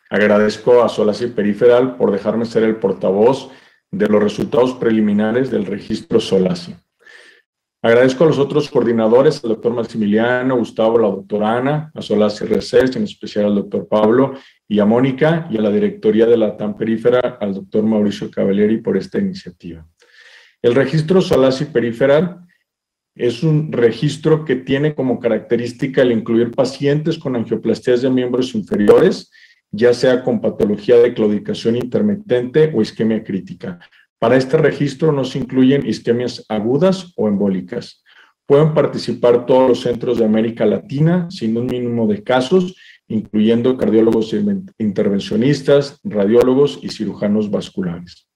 Agradezco a SOLACI Peripheral por dejarme ser el portavoz de los resultados preliminares del registro SOLACI. Agradezco a los otros coordinadores, al doctor Maximiliano, Gustavo, la doctora Ana, a SOLACI Research, en especial al doctor Pablo y a Mónica, y a la directoría de LATAM Peripheral, al doctor Mauricio Cavalieri, por esta iniciativa. El registro SOLACI Peripheral es un registro que tiene como característica el incluir pacientes con angioplastías de miembros inferiores, ya sea con patología de claudicación intermitente o isquemia crítica. Para este registro no se incluyen isquemias agudas o embólicas. Pueden participar todos los centros de América Latina, sin un mínimo de casos, incluyendo cardiólogos intervencionistas, radiólogos y cirujanos vasculares.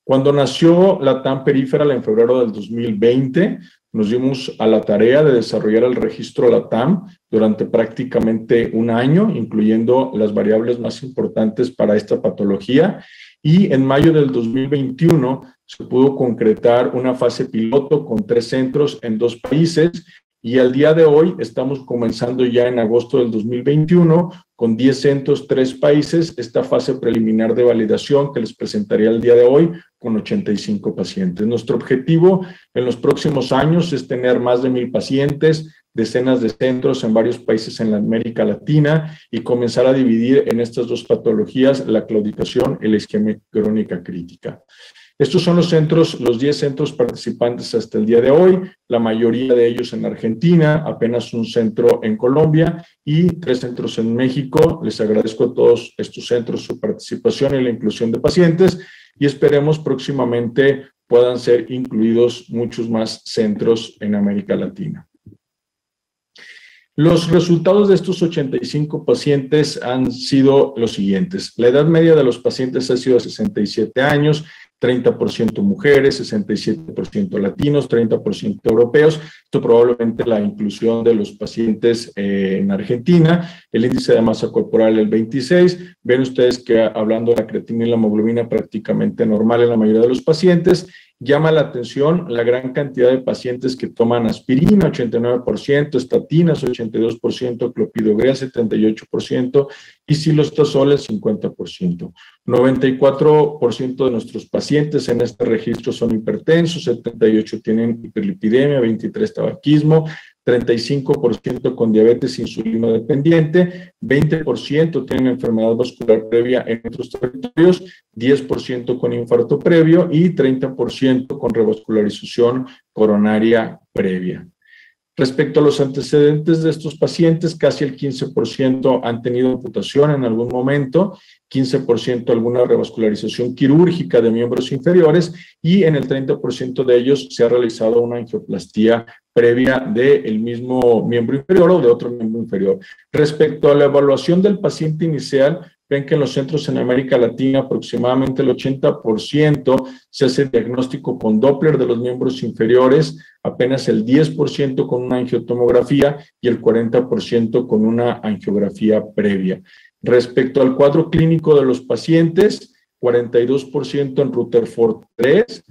Cuando nació LATAM Peripheral en febrero del 2020, nos dimos a la tarea de desarrollar el registro LATAM durante prácticamente un año, incluyendo las variables más importantes para esta patología, y en mayo del 2021 se pudo concretar una fase piloto con 3 centros en 2 países, y al día de hoy estamos comenzando ya en agosto del 2021 con 10 centros, 3 países, esta fase preliminar de validación que les presentaría el día de hoy con 85 pacientes. Nuestro objetivo en los próximos años es tener más de 1,000 pacientes, decenas de centros en varios países en la América Latina y comenzar a dividir en estas 2 patologías, la claudicación y la isquemia crónica crítica. Estos son los 10 centros participantes hasta el día de hoy, la mayoría de ellos en Argentina, apenas un centro en Colombia y 3 centros en México. Les agradezco a todos estos centros su participación y la inclusión de pacientes y esperemos próximamente puedan ser incluidos muchos más centros en América Latina. Los resultados de estos 85 pacientes han sido los siguientes. La edad media de los pacientes ha sido de 67 años, 30% mujeres, 67% latinos, 30% europeos. Esto probablemente la inclusión de los pacientes en Argentina. El índice de masa corporal el 26. Ven ustedes que hablando de la creatina y la hemoglobina prácticamente normal en la mayoría de los pacientes. Llama la atención la gran cantidad de pacientes que toman aspirina, 89%, estatinas, 82%, clopidogrel, 78%, y silostazol, 50%. 94% de nuestros pacientes en este registro son hipertensos, 78 tienen hiperlipidemia, 23 tabaquismo, 35% con diabetes insulino dependiente, 20% tienen enfermedad vascular previa en otros territorios, 10% con infarto previo y 30% con revascularización coronaria previa. Respecto a los antecedentes de estos pacientes, casi el 15% han tenido amputación en algún momento, 15% alguna revascularización quirúrgica de miembros inferiores y en el 30% de ellos se ha realizado una angioplastía previa del mismo miembro inferior o de otro miembro inferior. Respecto a la evaluación del paciente inicial, ven que en los centros en América Latina aproximadamente el 80% se hace diagnóstico con Doppler de los miembros inferiores, apenas el 10% con una angiotomografía y el 40% con una angiografía previa. Respecto al cuadro clínico de los pacientes, 42% en Rutherford 3,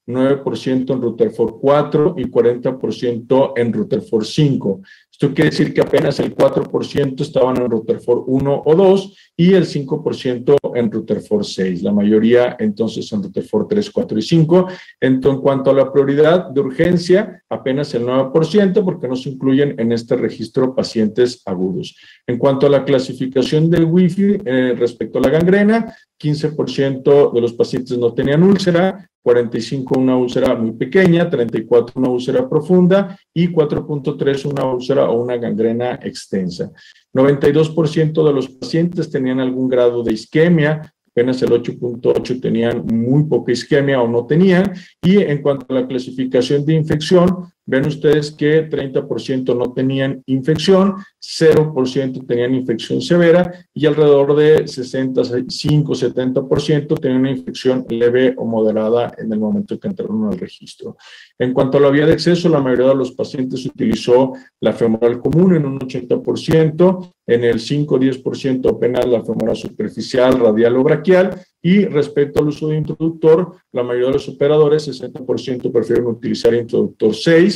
9% en Rutherford 4 y 40% en Rutherford 5. Esto quiere decir que apenas el 4% estaban en Rutherford 1 o 2 y el 5% en Rutherford 6. La mayoría entonces en Rutherford 3, 4 y 5. Entonces, en cuanto a la prioridad de urgencia, apenas el 9% porque no se incluyen en este registro pacientes agudos. En cuanto a la clasificación del Wi-Fi respecto a la gangrena, 15% de los pacientes no tenían úlcera, 45 una úlcera muy pequeña, 34 una úlcera profunda y 4.3 una úlcera o una gangrena extensa. 92% de los pacientes tenían algún grado de isquemia, apenas el 8.8 tenían muy poca isquemia o no tenían, y en cuanto a la clasificación de infección, ven ustedes que 30% no tenían infección, 0% tenían infección severa y alrededor de 65-70% tenían una infección leve o moderada en el momento que entraron al registro. En cuanto a la vía de acceso, la mayoría de los pacientes utilizó la femoral común en un 80%, en el 5-10% apenas la femoral superficial, radial o braquial, y respecto al uso de introductor, la mayoría de los operadores, 60% prefieren utilizar introductor 6,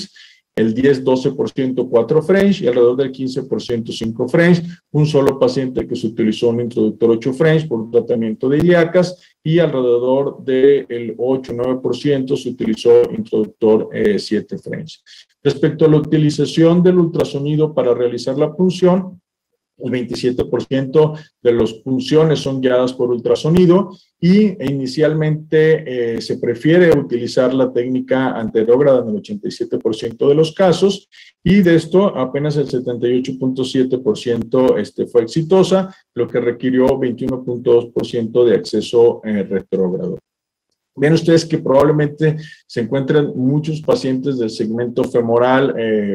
el 10-12% 4 French y alrededor del 15% 5 French. Un solo paciente que se utilizó un introductor 8 French por un tratamiento de ilíacas y alrededor del 8-9% se utilizó introductor 7 French. Respecto a la utilización del ultrasonido para realizar la punción, el 27% de las punciones son guiadas por ultrasonido y inicialmente se prefiere utilizar la técnica anterógrada en el 87% de los casos y de esto apenas el 78.7% fue exitosa, lo que requirió 21.2% de acceso retrógrado. Ven ustedes que probablemente se encuentran muchos pacientes del segmento femoral,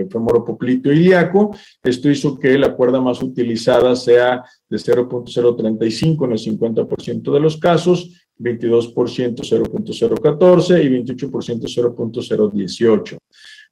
femoropopliteo ilíaco. Esto hizo que la cuerda más utilizada sea de 0.035 en el 50% de los casos, 22% 0.014 y 28% 0.018.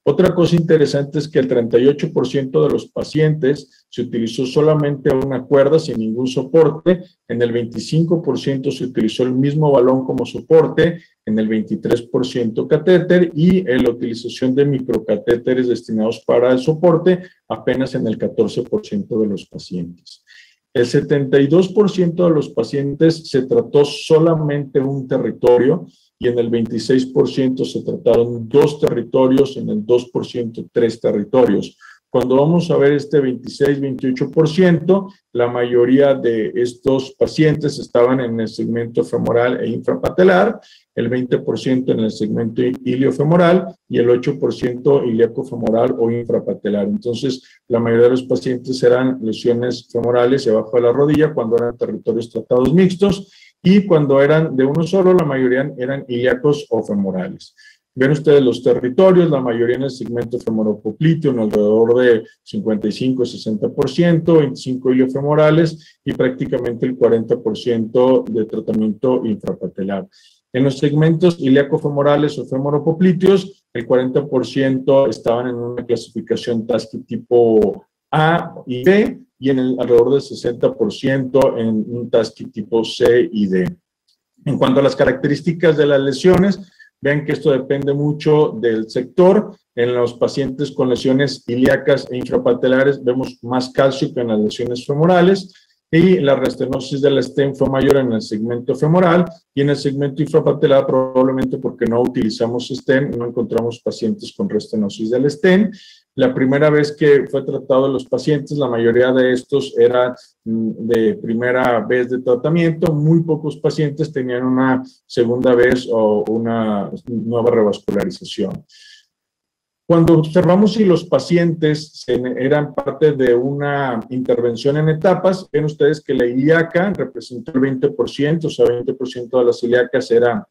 Otra cosa interesante es que el 38% de los pacientes se utilizó solamente una cuerda sin ningún soporte, en el 25% se utilizó el mismo balón como soporte, en el 23% catéter y en la utilización de microcatéteres destinados para el soporte apenas en el 14% de los pacientes. El 72% de los pacientes se trató solamente un territorio y en el 26% se trataron 2 territorios, en el 2% 3 territorios. Cuando vamos a ver este 26-28%, la mayoría de estos pacientes estaban en el segmento femoral e infrapatelar, el 20% en el segmento iliofemoral y el 8% ilíaco-femoral o infrapatelar. Entonces, la mayoría de los pacientes eran lesiones femorales y abajo de la rodilla cuando eran territorios tratados mixtos y cuando eran de uno solo, la mayoría eran ilíacos o femorales. Ven ustedes los territorios, la mayoría en el segmento femoropopliteo, en alrededor de 55-60%, 25 iliofemorales y prácticamente el 40% de tratamiento infrapatelar. En los segmentos ilíaco-femorales o femoropopliteos, el 40% estaban en una clasificación TASCI tipo A y B, y en el alrededor del 60% en un TASCI tipo C y D. En cuanto a las características de las lesiones, vean que esto depende mucho del sector. En los pacientes con lesiones ilíacas e infrapatelares vemos más calcio que en las lesiones femorales y la restenosis del stem fue mayor en el segmento femoral y en el segmento infrapatelar probablemente porque no utilizamos stem, no encontramos pacientes con restenosis del stem. La primera vez que fue tratado a los pacientes, la mayoría de estos eran de primera vez de tratamiento, muy pocos pacientes tenían una segunda vez o una nueva revascularización. Cuando observamos si los pacientes eran parte de una intervención en etapas, ven ustedes que la ilíaca representó el 20%, o sea, 20% de las ilíacas era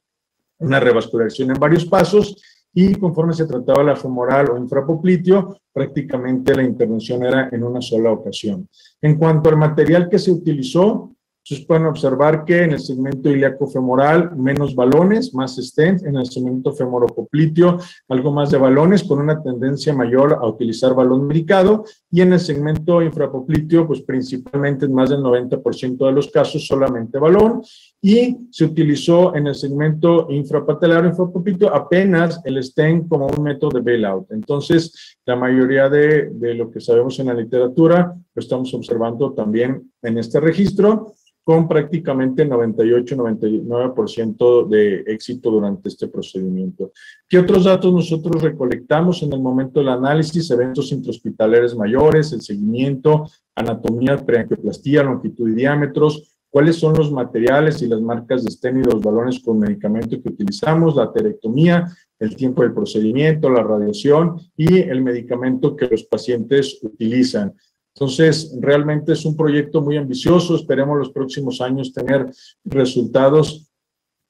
una revascularización en varios pasos, y conforme se trataba la femoral o infrapopliteo, prácticamente la intervención era en una sola ocasión. En cuanto al material que se utilizó, ustedes pueden observar que en el segmento ilíaco-femoral menos balones, más stents, en el segmento femoropopliteo algo más de balones con una tendencia mayor a utilizar balón medicado, y en el segmento infrapopliteo pues principalmente en más del 90% de los casos solamente balón, y se utilizó en el segmento infrapatelar o infrapopliteo apenas el stent como un método de bailout. Entonces la mayoría de lo que sabemos en la literatura lo estamos observando también en este registro, con prácticamente 98-99% de éxito durante este procedimiento. ¿Qué otros datos nosotros recolectamos en el momento del análisis? Eventos intrahospitalarios mayores, el seguimiento, anatomía, preangioplastía, longitud y diámetros, cuáles son los materiales y las marcas de stent y los balones con medicamento que utilizamos, la aterectomía, el tiempo del procedimiento, la radiación y el medicamento que los pacientes utilizan. Entonces, realmente es un proyecto muy ambicioso. Esperemos los próximos años tener resultados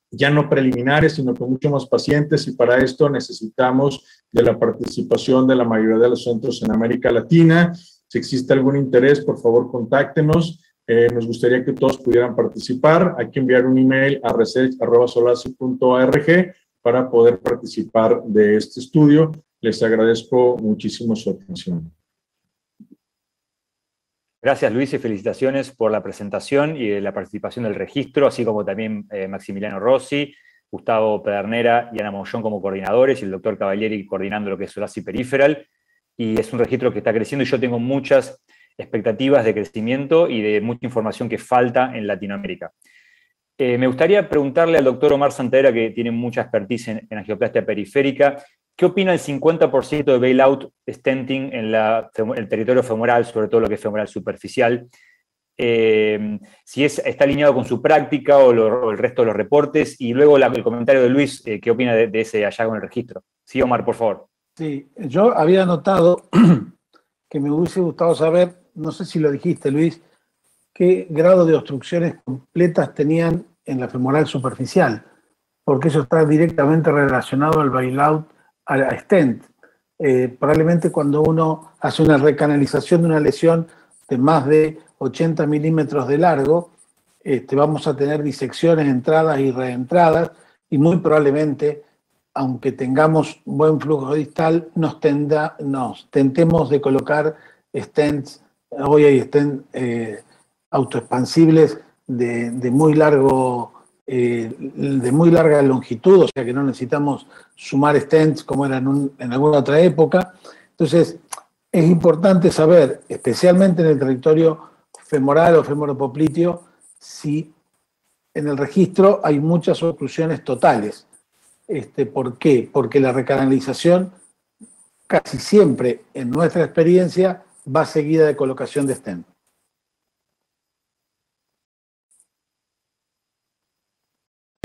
ya no preliminares, sino con mucho más pacientes, y para esto necesitamos de la participación de la mayoría de los centros en América Latina. Si existe algún interés, por favor, contáctenos. Nos gustaría que todos pudieran participar. Hay que enviar un email a research@solaci.org para poder participar de este estudio. Les agradezco muchísimo su atención. Gracias, Luis, y felicitaciones por la presentación y la participación del registro, así como también Maximiliano Rossi, Gustavo Pedernera y Ana Mollón como coordinadores, y el doctor Cavalieri coordinando lo que es Solaci Peripheral. Y es un registro que está creciendo, y yo tengo muchas expectativas de crecimiento y de mucha información que falta en Latinoamérica. Me gustaría preguntarle al doctor Omar Santadera, que tiene mucha expertise en angioplastia periférica, ¿qué opina el 50% de bailout stenting en el territorio femoral, sobre todo lo que es femoral superficial? Si está alineado con su práctica o el resto de los reportes, y luego el comentario de Luis, ¿qué opina de ese hallazgo en el registro? Sí, Omar, por favor. Sí, yo había notado que me hubiese gustado saber, no sé si lo dijiste, Luis, qué grado de obstrucciones completas tenían en la femoral superficial, porque eso está directamente relacionado al bailout, a stent. Probablemente cuando uno hace una recanalización de una lesión de más de 80 milímetros de largo, vamos a tener disecciones, entradas y reentradas, y muy probablemente, aunque tengamos buen flujo distal, nos tentemos de colocar stents. Hoy hay stents autoexpansibles de muy larga longitud, o sea que no necesitamos sumar stents como era en alguna otra época. Entonces, es importante saber, especialmente en el territorio femoral o femoropopliteo, si en el registro hay muchas oclusiones totales. ¿Por qué? Porque la recanalización casi siempre, en nuestra experiencia, va seguida de colocación de stent.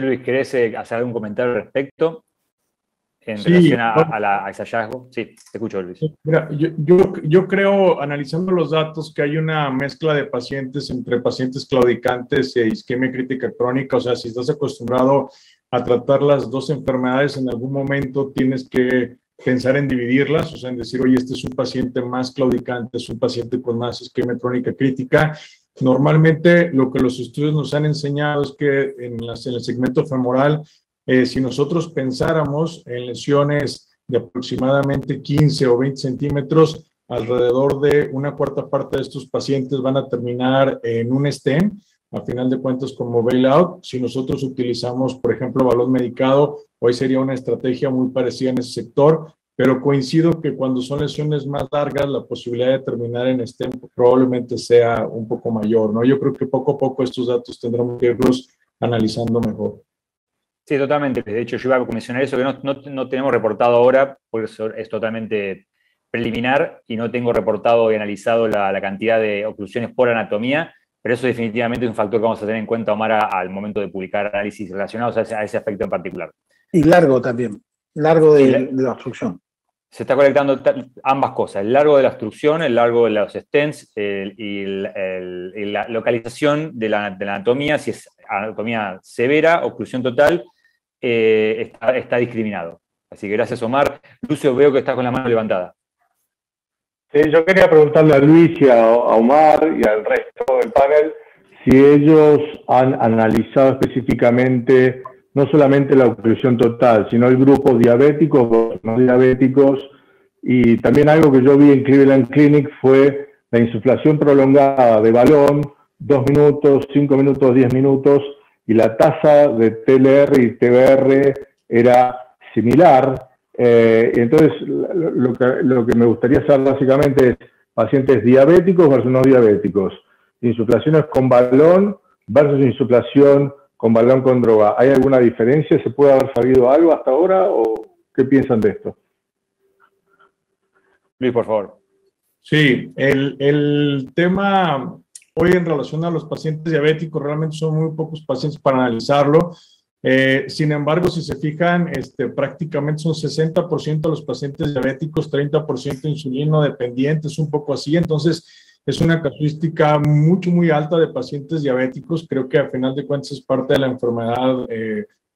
Luis, ¿querés hacer algún comentario al respecto en relación a ese hallazgo? Sí, te escucho, Luis. Mira, yo creo, analizando los datos, que hay una mezcla de pacientes entre pacientes claudicantes e isquemia crítica crónica. O sea, si estás acostumbrado a tratar las dos enfermedades, en algún momento tienes que pensar en dividirlas, o sea, en decir, oye, este es un paciente más claudicante, es un paciente con más isquemia crónica crítica. Normalmente lo que los estudios nos han enseñado es que en el segmento femoral, si nosotros pensáramos en lesiones de aproximadamente 15 o 20 centímetros, alrededor de una cuarta parte de estos pacientes van a terminar en un stent, a final de cuentas como bailout. Si nosotros utilizamos, por ejemplo, balón medicado, hoy sería una estrategia muy parecida en ese sector, pero coincido que cuando son lesiones más largas, la posibilidad de terminar en stent probablemente sea un poco mayor, ¿no? Yo creo que poco a poco estos datos tendremos que irlos analizando mejor. Sí, totalmente. De hecho, yo iba a mencionar eso, que no tenemos reportado ahora, porque eso es totalmente preliminar y no tengo reportado y analizado la cantidad de oclusiones por anatomía, pero eso definitivamente es un factor que vamos a tener en cuenta, Omar, al momento de publicar análisis relacionados a ese aspecto en particular. Y largo también, largo de la obstrucción. Se está colectando ambas cosas, el largo de la obstrucción, el largo de los stents y la localización de la anatomía, si es anatomía severa, oclusión total, está discriminado. Así que gracias, Omar. Lucio, veo que estás con la mano levantada. Yo quería preguntarle a Luis y a Omar y al resto del panel si ellos han analizado específicamente no solamente la oclusión total, sino el grupo diabéticos o no diabéticos, y también algo que yo vi en Cleveland Clinic fue la insuflación prolongada de balón, 2 minutos, 5 minutos, 10 minutos, y la tasa de TLR y TBR era similar. Entonces, lo que me gustaría saber básicamente es pacientes diabéticos versus no diabéticos, insuflaciones con balón versus insuflación con balón con droga. ¿Hay alguna diferencia? ¿Se puede haber sabido algo hasta ahora o qué piensan de esto? Luis, por favor. Sí, el tema hoy en relación a los pacientes diabéticos, realmente son muy pocos pacientes para analizarlo. Sin embargo, si se fijan, prácticamente son 60% de los pacientes diabéticos, 30% insulino dependientes, un poco así. Entonces, es una casuística muy alta de pacientes diabéticos. Creo que al final de cuentas es parte de la enfermedad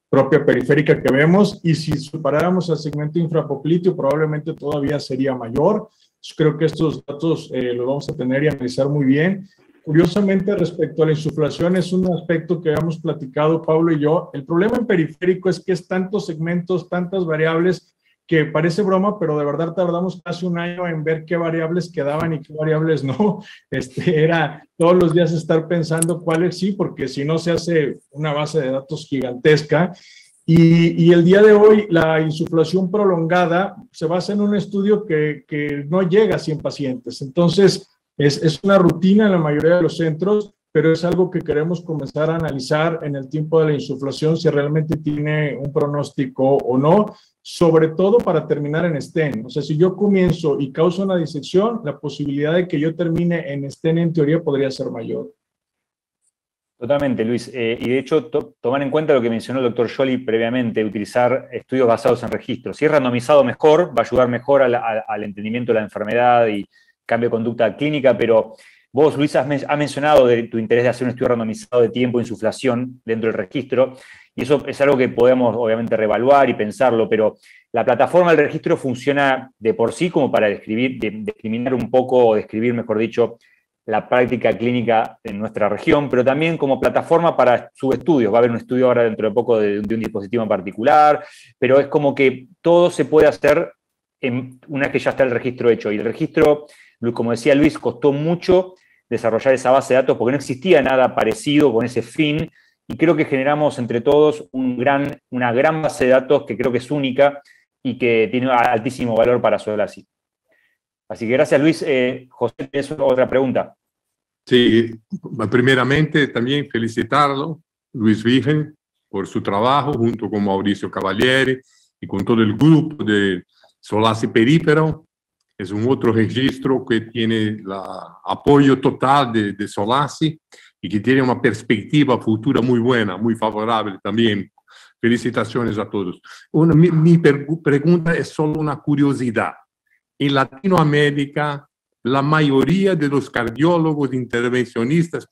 propia periférica que vemos. Y si separáramos al segmento infrapopliteo, probablemente todavía sería mayor. Creo que estos datos los vamos a tener y analizar muy bien. Curiosamente, respecto a la insuflación, es un aspecto que habíamos platicado Pablo y yo. El problema en periférico es que es tantos segmentos, tantas variables, que parece broma, pero de verdad tardamos casi un año en ver qué variables quedaban y qué variables no. Era todos los días estar pensando cuáles sí, porque si no se hace una base de datos gigantesca. Y el día de hoy, la insuflación prolongada se basa en un estudio que no llega a 100 pacientes. Entonces, es una rutina en la mayoría de los centros, pero es algo que queremos comenzar a analizar en el tiempo de la insuflación, si realmente tiene un pronóstico o no, sobre todo para terminar en stent. O sea, si yo comienzo y causo una disección, la posibilidad de que yo termine en stent en teoría podría ser mayor. Totalmente, Luis. Y de hecho, tomar en cuenta lo que mencionó el doctor Joly previamente, utilizar estudios basados en registros. Si es randomizado, mejor, va a ayudar mejor al entendimiento de la enfermedad y cambio de conducta clínica, pero vos, Luis, has mencionado de tu interés de hacer un estudio randomizado de tiempo de insuflación dentro del registro, y eso es algo que podemos obviamente reevaluar y pensarlo, pero la plataforma del registro funciona de por sí como para discriminar un poco, o describir, mejor dicho, la práctica clínica en nuestra región, pero también como plataforma para subestudios. Va a haber un estudio ahora dentro de poco de un dispositivo en particular, pero es como que todo se puede hacer una vez que ya está el registro hecho, y el registro, como decía Luis, costó mucho desarrollar esa base de datos porque no existía nada parecido con ese fin, y creo que generamos entre todos una gran base de datos que creo que es única y que tiene altísimo valor para Solasi. Así que gracias, Luis. José, ¿tienes otra pregunta? Sí, primeramente también felicitarlo, Luis Virgen, por su trabajo junto con Mauricio Cavalieri y con todo el grupo de Solasi Peripheral. Es un otro registro que tiene el apoyo total de Solasi y que tiene una perspectiva futura muy buena, muy favorable también. Felicitaciones a todos. Mi pregunta es solo una curiosidad. En Latinoamérica, la mayoría de los cardiólogos intervencionistas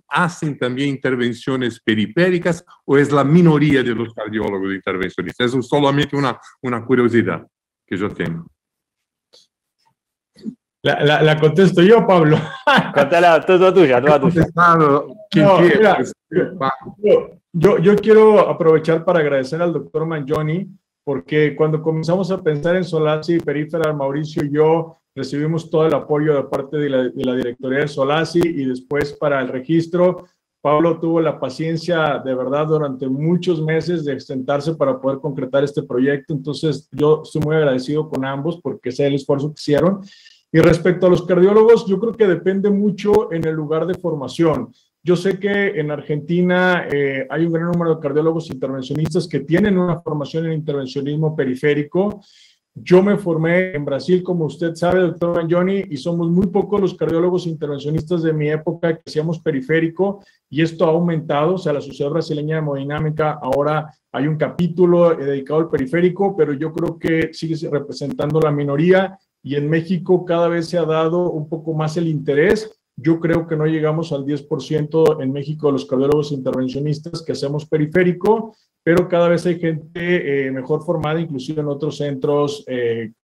hacen también intervenciones periféricas, o es la minoría de los cardiólogos intervencionistas? Es solamente una curiosidad que yo tengo. La contesto yo, Pablo. Contala, toda tuya. Yo quiero aprovechar para agradecer al doctor Mangioni, porque cuando comenzamos a pensar en Solasi Peripheral, Mauricio y yo recibimos todo el apoyo de parte de la directoría de Solasi, y después para el registro, Pablo tuvo la paciencia de verdad durante muchos meses de sentarse para poder concretar este proyecto. Entonces yo estoy muy agradecido con ambos porque sé el esfuerzo que hicieron. Y respecto a los cardiólogos, yo creo que depende mucho en el lugar de formación. Yo sé que en Argentina hay un gran número de cardiólogos intervencionistas que tienen una formación en intervencionismo periférico. Yo me formé en Brasil, como usted sabe, doctor Mangioni, y somos muy pocos los cardiólogos intervencionistas de mi época que hacíamos periférico, y esto ha aumentado. O sea, la Sociedad Brasileña de Hemodinámica ahora hay un capítulo dedicado al periférico, pero yo creo que sigue representando la minoría, y en México cada vez se ha dado un poco más el interés. Yo creo que no llegamos al 10% en México de los cardiólogos intervencionistas que hacemos periférico, pero cada vez hay gente mejor formada, inclusive en otros centros,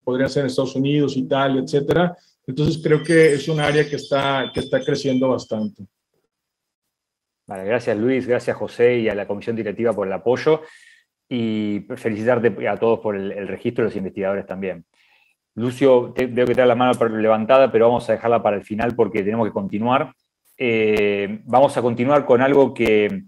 podría ser en Estados Unidos, Italia, etcétera. Entonces creo que es un área que está creciendo bastante. Vale, gracias Luis, gracias José y a la comisión directiva por el apoyo, y felicitarte a todos por el registro de los investigadores también. Lucio, veo que trae la mano levantada, pero vamos a dejarla para el final porque tenemos que continuar. Vamos a continuar con algo que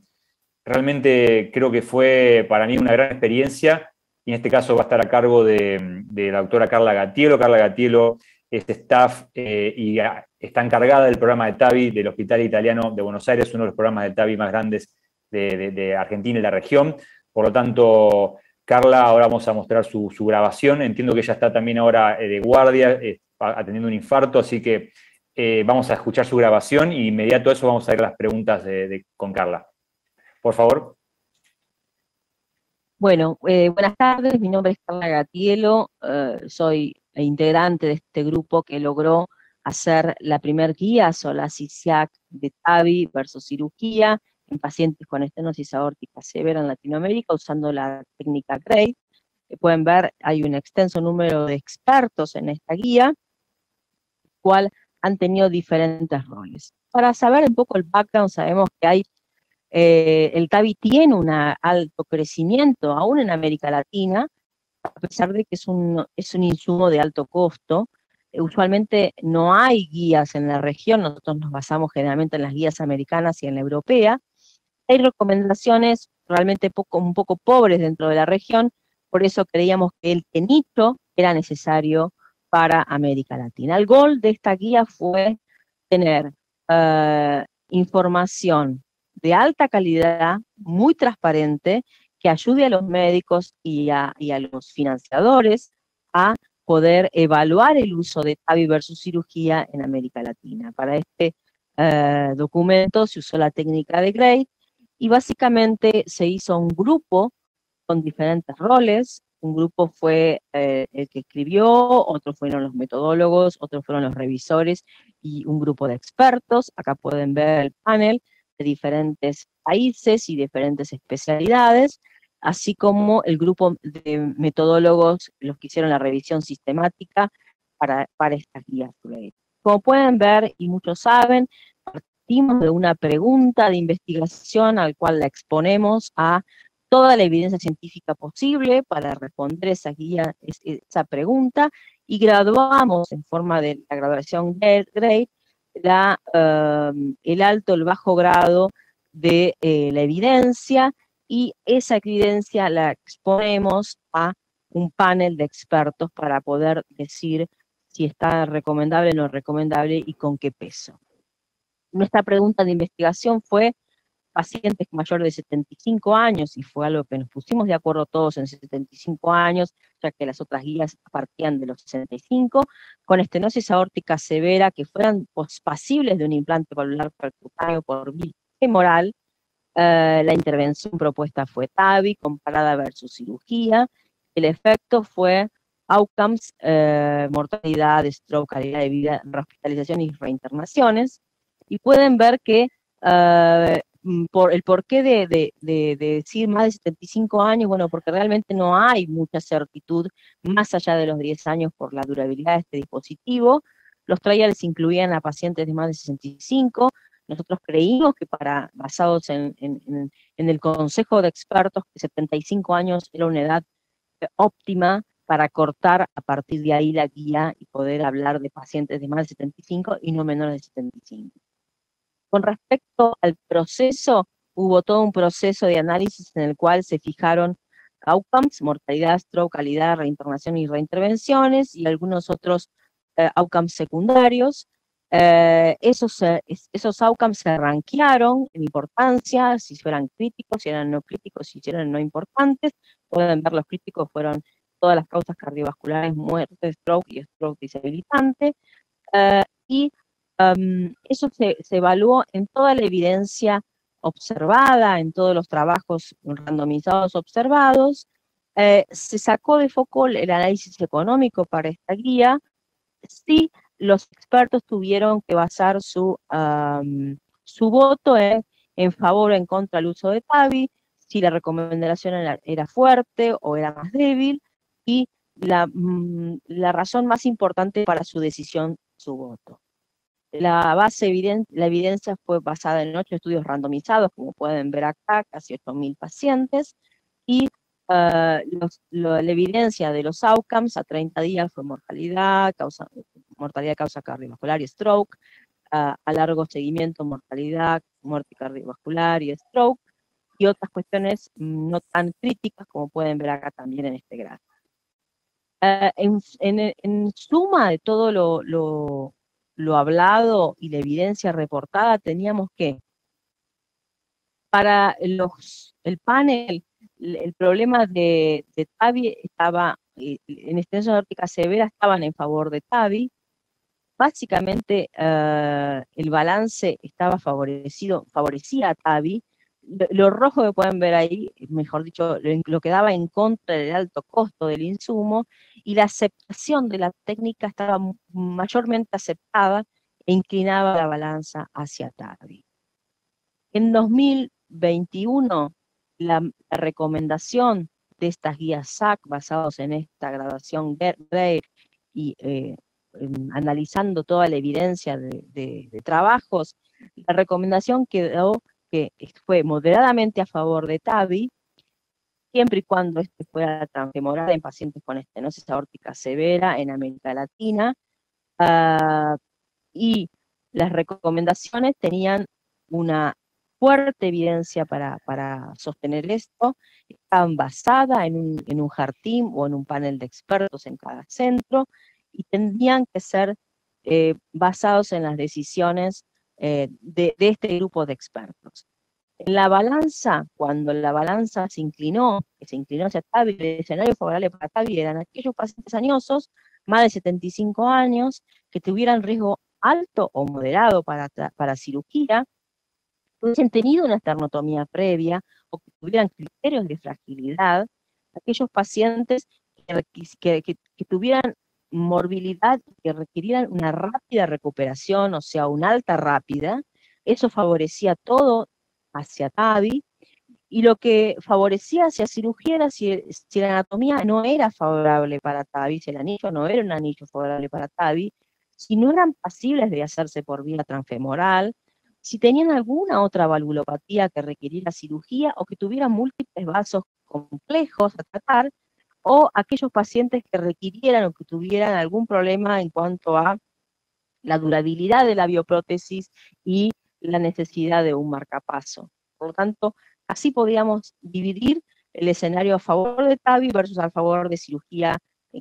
realmente creo que fue para mí una gran experiencia, y en este caso va a estar a cargo de la doctora Carla Gattielo. Carla Gattielo es staff y está encargada del programa de TAVI del Hospital Italiano de Buenos Aires, uno de los programas de TAVI más grandes de Argentina y la región. Por lo tanto, Carla, ahora vamos a mostrar su grabación. Entiendo que ella está también ahora de guardia, atendiendo un infarto, así que vamos a escuchar su grabación y inmediato a eso vamos a ver las preguntas con Carla. Por favor. Bueno, buenas tardes, mi nombre es Carla Gattielo, soy integrante de este grupo que logró hacer la primer guía SOLACI-SIAC de TAVI versus cirugía en pacientes con estenosis aórtica severa en Latinoamérica usando la técnica GRADE. Pueden ver, hay un extenso número de expertos en esta guía, cual han tenido diferentes roles. Para saber un poco el background, sabemos que el TAVI tiene un alto crecimiento, aún en América Latina, a pesar de que es un insumo de alto costo. Usualmente no hay guías en la región, nosotros nos basamos generalmente en las guías americanas y en la europea. Hay recomendaciones realmente un poco pobres dentro de la región, por eso creíamos que el nicho era necesario para América Latina. El gol de esta guía fue tener información de alta calidad, muy transparente, que ayude a los médicos y a los financiadores a poder evaluar el uso de TAVI versus cirugía en América Latina. Para este documento se usó la técnica de GRADE y básicamente se hizo un grupo con diferentes roles. Un grupo fue el que escribió, otros fueron los metodólogos, otros fueron los revisores y un grupo de expertos. Acá pueden ver el panel de diferentes países y diferentes especialidades, así como el grupo de metodólogos, los que hicieron la revisión sistemática para estas guías. Como pueden ver, y muchos saben, partimos de una pregunta de investigación al cual la exponemos a toda la evidencia científica posible para responder esa guía, esa pregunta, y graduamos en forma de la graduación GRADE el alto, el bajo grado de la evidencia, y esa evidencia la exponemos a un panel de expertos para poder decir si está recomendable o no recomendable y con qué peso. Nuestra pregunta de investigación fue pacientes mayores de 75 años, y fue algo que nos pusimos de acuerdo todos en 75 años, ya que las otras guías partían de los 65, con estenosis aórtica severa que fueran pasibles de un implante valvular percutáneo por vía femoral. La intervención propuesta fue TAVI comparada versus cirugía. El efecto fue outcomes, mortalidad, stroke, calidad de vida, hospitalización y reinternaciones. Y pueden ver que por el porqué de decir más de 75 años, bueno, porque realmente no hay mucha certitud más allá de los 10 años por la durabilidad de este dispositivo. Los trials incluían a pacientes de más de 65. Nosotros creímos que basados en el consejo de expertos, que 75 años era una edad óptima para cortar a partir de ahí la guía y poder hablar de pacientes de más de 75 y no menores de 75. Con respecto al proceso, hubo todo un proceso de análisis en el cual se fijaron outcomes, mortalidad, stroke, calidad, reinternación y reintervenciones, y algunos otros outcomes secundarios. Esos outcomes se rankearon en importancia, si fueran críticos, si eran no críticos, si eran no importantes. Pueden ver, los críticos fueron todas las causas cardiovasculares, muerte, stroke y stroke disabilitante, y eso se evaluó en toda la evidencia observada, en todos los trabajos randomizados observados. Se sacó de foco el análisis económico para esta guía. Sí, los expertos tuvieron que basar su voto en favor o en contra del uso de TAVI, si la recomendación era fuerte o era más débil, y la razón más importante para su decisión, su voto. La evidencia fue basada en 8 estudios randomizados, como pueden ver acá, casi 8.000 pacientes, y la evidencia de los outcomes a 30 días fue mortalidad causa cardiovascular y stroke, a largo seguimiento, mortalidad, muerte cardiovascular y stroke, y otras cuestiones no tan críticas, como pueden ver acá también en este gráfico. En suma de todo lo hablado y la evidencia reportada, teníamos que, para el panel, el problema de TAVI estaba, en extensión aórtica severa estaban en favor de TAVI. Básicamente el balance estaba favorecía a TAVI. Lo rojo que pueden ver ahí, mejor dicho, lo que daba en contra del alto costo del insumo, y la aceptación de la técnica estaba mayormente aceptada e inclinaba la balanza hacia TAVI. En 2021, la recomendación de estas guías SAC, basados en esta graduación GRADE y analizando toda la evidencia de trabajos, la recomendación quedó que fue moderadamente a favor de TAVI, siempre y cuando fuera transfemoral en pacientes con estenosis aórtica severa en América Latina, y las recomendaciones tenían una fuerte evidencia para sostener esto, estaban basadas en un heart team o en un panel de expertos en cada centro, y tendrían que ser basados en las decisiones de este grupo de expertos. En la balanza, cuando la balanza se inclinó hacia TAVI, el escenario favorable para TAVI eran aquellos pacientes añosos, más de 75 años, que tuvieran riesgo alto o moderado para cirugía, que hubiesen tenido una esternotomía previa o que tuvieran criterios de fragilidad, aquellos pacientes que tuvieran morbilidad y que requirieran una rápida recuperación, o sea, una alta rápida. Eso favorecía todo hacia TAVI, y lo que favorecía hacia cirugía era si la anatomía no era favorable para TAVI, si el anillo no era un anillo favorable para TAVI, si no eran pasibles de hacerse por vía transfemoral, si tenían alguna otra valvulopatía que requiriera cirugía o que tuvieran múltiples vasos complejos a tratar, o aquellos pacientes que requirieran o que tuvieran algún problema en cuanto a la durabilidad de la bioprótesis y la necesidad de un marcapaso. Por lo tanto, así podíamos dividir el escenario a favor de TAVI versus a favor de cirugía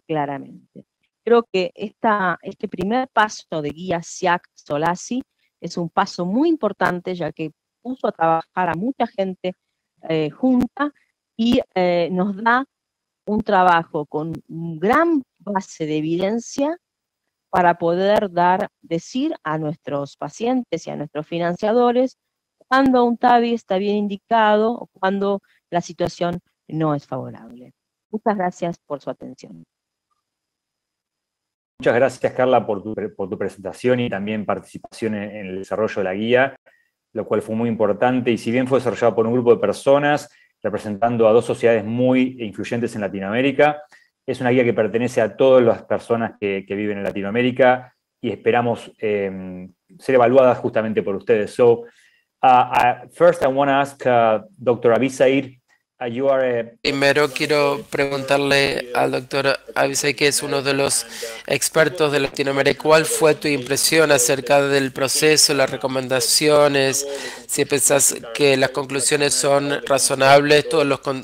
claramente. Creo que este primer paso de guía SIAC-SOLACI es un paso muy importante, ya que puso a trabajar a mucha gente junta y nos da un trabajo con gran base de evidencia para poder decir a nuestros pacientes y a nuestros financiadores cuando un TAVI está bien indicado o cuando la situación no es favorable. Muchas gracias por su atención. Muchas gracias, Carla, por tu presentación y también participación en el desarrollo de la guía, lo cual fue muy importante, y si bien fue desarrollado por un grupo de personas representando a 2 sociedades muy influyentes en Latinoamérica, es una guía que pertenece a todas las personas que viven en Latinoamérica, y esperamos ser evaluadas justamente por ustedes. So, first I want to ask Dr. Abisaid, Primero quiero preguntarle al doctor Abisaid, que es uno de los expertos de Latinoamérica, ¿cuál fue tu impresión acerca del proceso, las recomendaciones? Si pensás que las conclusiones son razonables,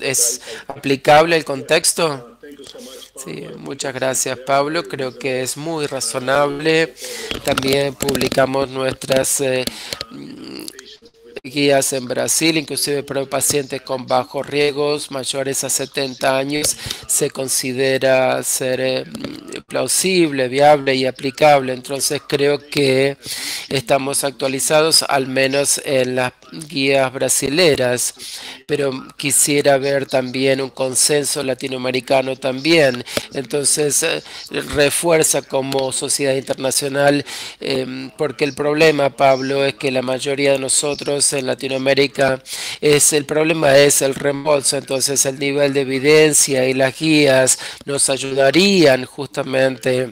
¿es aplicable el contexto? Sí, muchas gracias, Pablo. Creo que es muy razonable. También publicamos nuestras guías en Brasil, inclusive para pacientes con bajos riesgos mayores a 70 años, se considera ser plausible, viable y aplicable. Entonces creo que estamos actualizados, al menos en las guías brasileras, pero quisiera ver también un consenso latinoamericano también. Entonces refuerza como sociedad internacional, porque el problema, Pablo, es que la mayoría de nosotros en Latinoamérica, el problema es el reembolso. Entonces el nivel de evidencia y las guías nos ayudarían justamente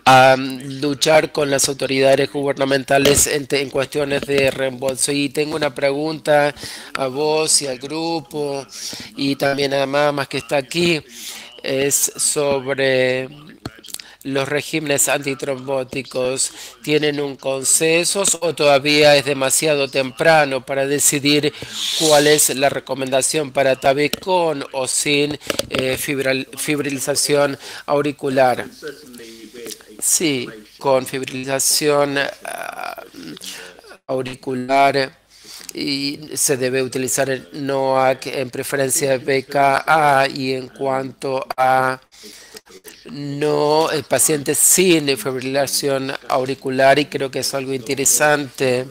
a luchar con las autoridades gubernamentales en cuestiones de reembolso. Y tengo una pregunta a vos y al grupo y también a Mamas que está aquí, es sobre los regímenes antitrombóticos. ¿Tienen un consenso o todavía es demasiado temprano para decidir cuál es la recomendación para TAVI con o sin fibrilización auricular? Sí, con fibrilización auricular, y se debe utilizar el NOAC en preferencia de BKA. Y en cuanto a pacientes sin fibrilación auricular, y creo que es algo interesante,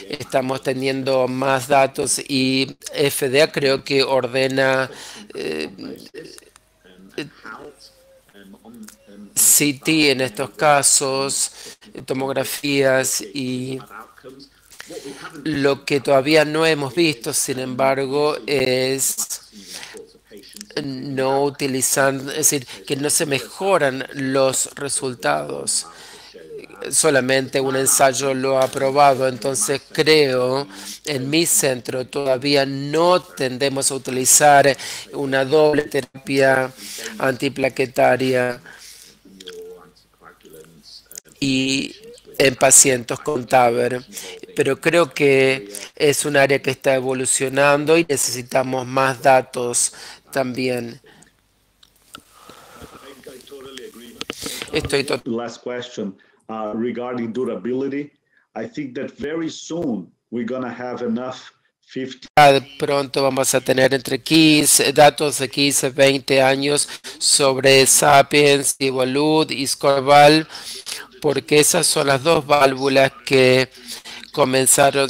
estamos teniendo más datos y FDA creo que ordena CT en estos casos, tomografías, y lo que todavía no hemos visto, sin embargo, es no utilizando, es decir, que no se mejoran los resultados. Solamente un ensayo lo ha aprobado. Entonces creo, en mi centro todavía no tendemos a utilizar una doble terapia antiplaquetaria y en pacientes con TAVR, pero creo que es un área que está evolucionando y necesitamos más datos también. Estoy Last question regarding durability. I think that very soon we're going to have enough. Pronto vamos a tener entre 15 datos de 15, 20 años sobre Sapiens, Evolud y Scorval, porque esas son las dos válvulas que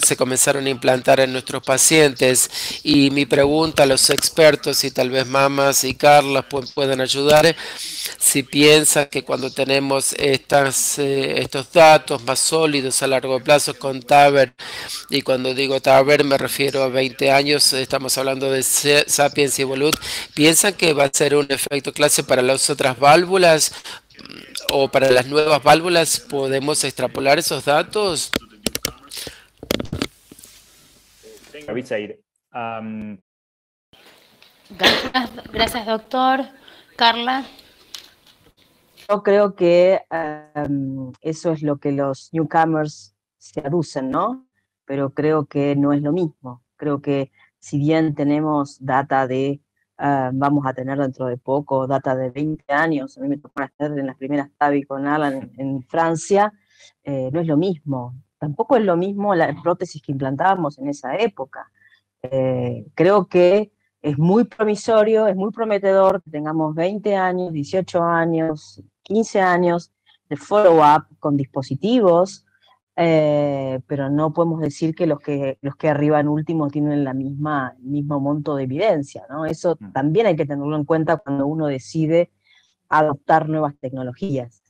se comenzaron a implantar en nuestros pacientes. Y mi pregunta a los expertos, y tal vez Mamas y Carla puedan ayudar, si piensan que cuando tenemos estos datos más sólidos a largo plazo con TAVR, y cuando digo TAVR me refiero a 20 años, estamos hablando de Sapiens y Evolud, ¿piensan que va a ser un efecto clase para las otras válvulas o para las nuevas válvulas? ¿Podemos extrapolar esos datos? Gracias, doctor. Carla. Yo creo que eso es lo que los newcomers se aducen, ¿no? Pero creo que no es lo mismo. Creo que si bien tenemos data de, vamos a tener dentro de poco, data de 20 años, a mí me tocó estar en las primeras TAVI con Alan en Francia, no es lo mismo. Tampoco es lo mismo la prótesis que implantábamos en esa época. Creo que es muy promisorio, es muy prometedor que tengamos 20 años, 18 años, 15 años de follow-up con dispositivos, pero no podemos decir que los que arriban último tienen el mismo monto de evidencia, ¿no? Eso también hay que tenerlo en cuenta cuando uno decide adoptar nuevas tecnologías.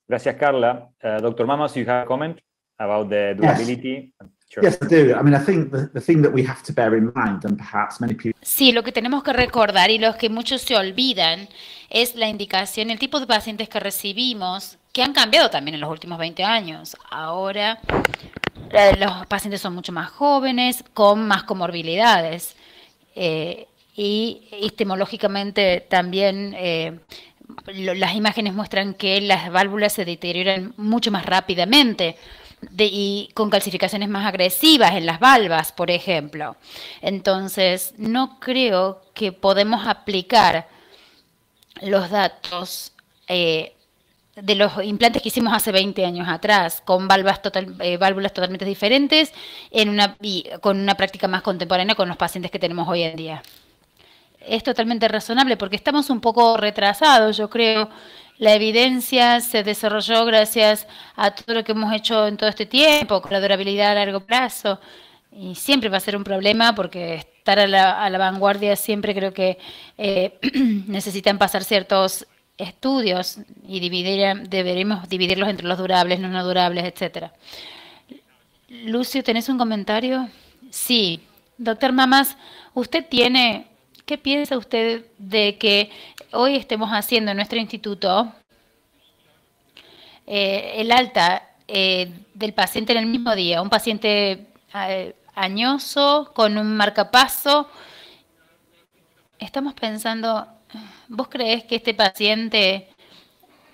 Gracias, Carla. Dr. Mamas, you have a comment about the durability? Yes. Sure. Yes, I do. I mean, I think the thing that we have to bear in mind, and perhaps many people... Sí, lo que tenemos que recordar y los que muchos se olvidan es la indicación, el tipo de pacientes que recibimos, que han cambiado también en los últimos 20 años. Ahora los pacientes son mucho más jóvenes, con más comorbilidades. Y epistemológicamente también las imágenes muestran que las válvulas se deterioran mucho más rápidamente y con calcificaciones más agresivas en las valvas, por ejemplo. Entonces, no creo que podemos aplicar los datos de los implantes que hicimos hace 20 años atrás, con válvulas totalmente diferentes, con una práctica más contemporánea con los pacientes que tenemos hoy en día. Es totalmente razonable porque estamos un poco retrasados, yo creo. La evidencia se desarrolló gracias a todo lo que hemos hecho en todo este tiempo, con la durabilidad a largo plazo. Y siempre va a ser un problema porque estar a la vanguardia siempre creo que necesitan pasar ciertos estudios y deberemos dividirlos entre los durables, los no durables, etc. Lucio, ¿tenés un comentario? Sí. Doctor Mamas, ¿qué piensa usted de que hoy estemos haciendo en nuestro instituto el alta del paciente en el mismo día? Un paciente añoso, con un marcapaso. Estamos pensando, ¿vos creés que este paciente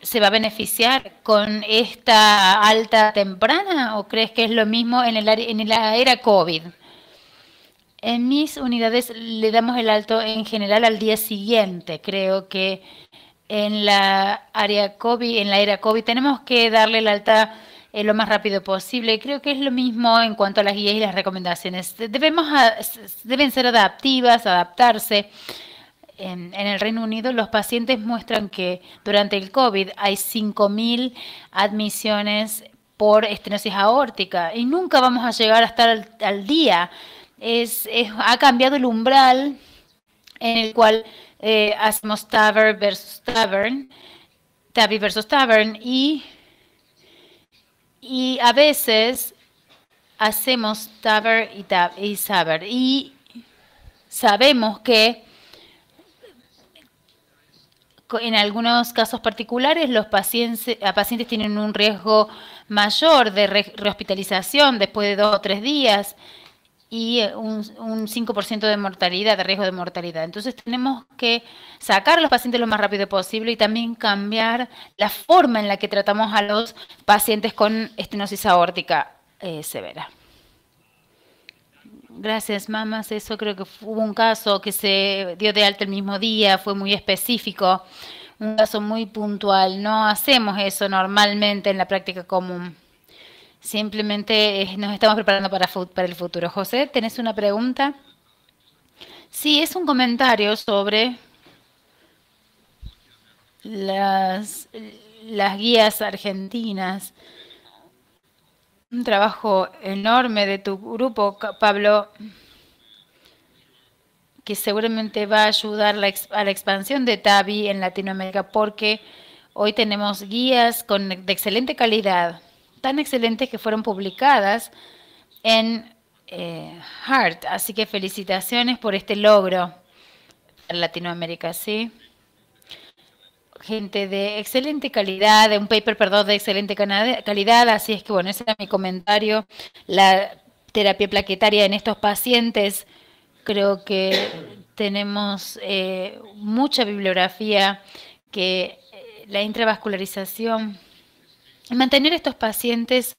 se va a beneficiar con esta alta temprana o crees que es lo mismo en la era COVID? En mis unidades le damos el alto en general al día siguiente. Creo que en la era COVID tenemos que darle el alta lo más rápido posible. Creo que es lo mismo en cuanto a las guías y las recomendaciones. Deben ser adaptarse. En el Reino Unido los pacientes muestran que durante el COVID hay 5.000 admisiones por estenosis aórtica y nunca vamos a llegar a estar al día. Ha cambiado el umbral en el cual hacemos TAVR versus TAVR, TAVI versus TAVR, y a veces hacemos TAVR y SAVR. Y sabemos que en algunos casos particulares los pacientes tienen un riesgo mayor de rehospitalización después de 2 o 3 días y un 5% de mortalidad, de riesgo de mortalidad. Entonces tenemos que sacar a los pacientes lo más rápido posible y también cambiar la forma en la que tratamos a los pacientes con estenosis aórtica severa. Gracias, Mamas. Eso creo que hubo un caso que se dio de alta el mismo día, fue muy específico, un caso muy puntual. No hacemos eso normalmente en la práctica común. Simplemente nos estamos preparando para el futuro. José, ¿tenés una pregunta? Sí, es un comentario sobre las guías argentinas. Un trabajo enorme de tu grupo, Pablo, que seguramente va a ayudar a la expansión de TAVI en Latinoamérica, porque hoy tenemos guías de excelente calidad, tan excelentes que fueron publicadas en Heart. Así que felicitaciones por este logro en Latinoamérica, ¿sí? Gente de excelente calidad, de un paper, perdón, de excelente calidad. Así es que, bueno, ese era mi comentario. La terapia plaquetaria en estos pacientes, creo que tenemos mucha bibliografía, que la intravascularización, mantener estos pacientes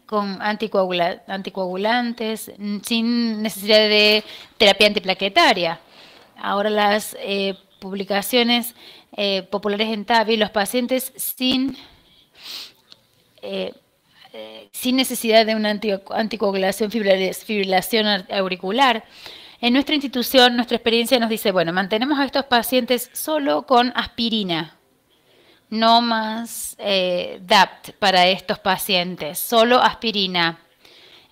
con anticoagulantes sin necesidad de terapia antiplaquetaria. Ahora las publicaciones populares en TAVI, los pacientes sin necesidad de una anticoagulación, fibrilación auricular. En nuestra institución, nuestra experiencia nos dice, bueno, mantenemos a estos pacientes solo con aspirina, no más DAPT para estos pacientes, solo aspirina.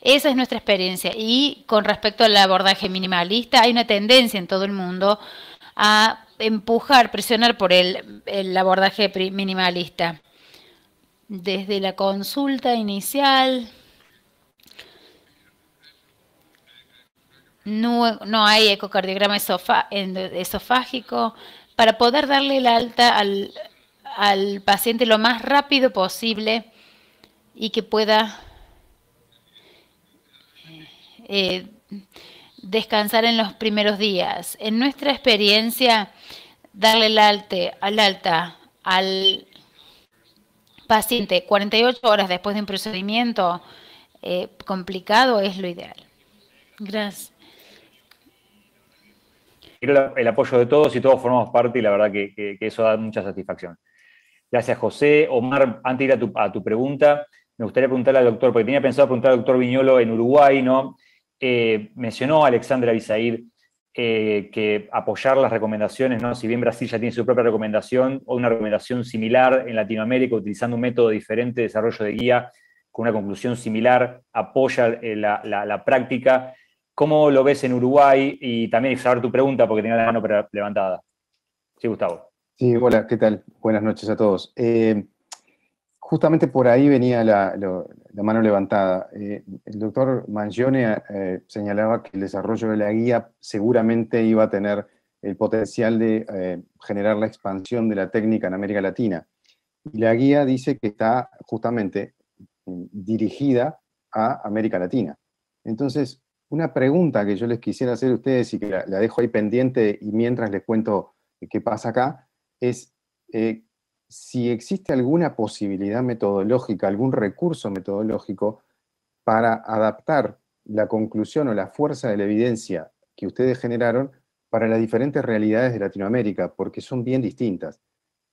Esa es nuestra experiencia. Y con respecto al abordaje minimalista, hay una tendencia en todo el mundo a presionar por el abordaje minimalista. Desde la consulta inicial, no hay ecocardiograma esofágico para poder darle el alta al paciente lo más rápido posible y que pueda descansar en los primeros días. En nuestra experiencia, darle el alta al paciente 48 horas después de un procedimiento complicado es lo ideal. Gracias. Quiero el apoyo de todos y todos formamos parte y la verdad que eso da mucha satisfacción. Gracias, José. Omar, antes de ir a tu pregunta, me gustaría preguntarle al doctor, porque tenía pensado preguntar al doctor Viñolo en Uruguay, ¿no? Mencionó Alexandra Bisaid que apoyar las recomendaciones, ¿no? Si bien Brasil ya tiene su propia recomendación o una recomendación similar en Latinoamérica, utilizando un método diferente de desarrollo de guía, con una conclusión similar, apoya la práctica. ¿Cómo lo ves en Uruguay? Y también saber tu pregunta, porque tenía la mano levantada. Sí, Gustavo. Sí, hola, ¿qué tal? Buenas noches a todos. Justamente por ahí venía la mano levantada. El doctor Mangione señalaba que el desarrollo de la guía seguramente iba a tener el potencial de generar la expansión de la técnica en América Latina. Y la guía dice que está justamente dirigida a América Latina. Entonces, una pregunta que yo les quisiera hacer a ustedes y que la dejo ahí pendiente y mientras les cuento qué pasa acá, es si existe alguna posibilidad metodológica, algún recurso metodológico para adaptar la conclusión o la fuerza de la evidencia que ustedes generaron para las diferentes realidades de Latinoamérica, porque son bien distintas.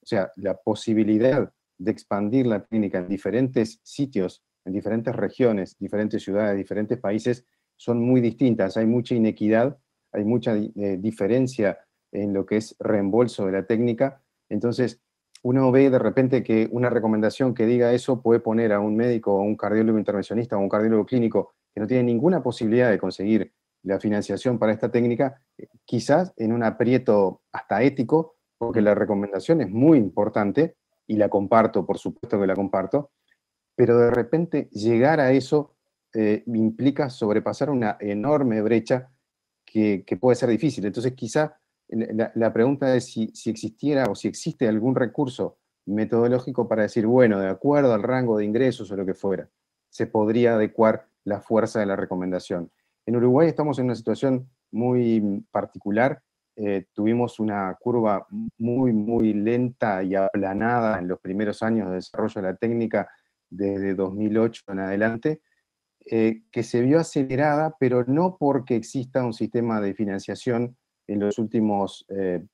O sea, la posibilidad de expandir la técnica en diferentes sitios, en diferentes regiones, diferentes ciudades, diferentes países, son muy distintas. Hay mucha inequidad, hay mucha diferencia en lo que es reembolso de la técnica. Entonces, uno ve de repente que una recomendación que diga eso puede poner a un médico o un cardiólogo intervencionista o un cardiólogo clínico que no tiene ninguna posibilidad de conseguir la financiación para esta técnica, quizás en un aprieto hasta ético, porque la recomendación es muy importante, y la comparto, por supuesto que la comparto, pero de repente llegar a eso implica sobrepasar una enorme brecha que puede ser difícil. Entonces quizá la pregunta es si existiera o si existe algún recurso metodológico para decir, bueno, de acuerdo al rango de ingresos o lo que fuera, se podría adecuar la fuerza de la recomendación. En Uruguay estamos en una situación muy particular. Tuvimos una curva muy lenta y aplanada en los primeros años de desarrollo de la técnica desde 2008 en adelante, que se vio acelerada, pero no porque exista un sistema de financiación en los últimos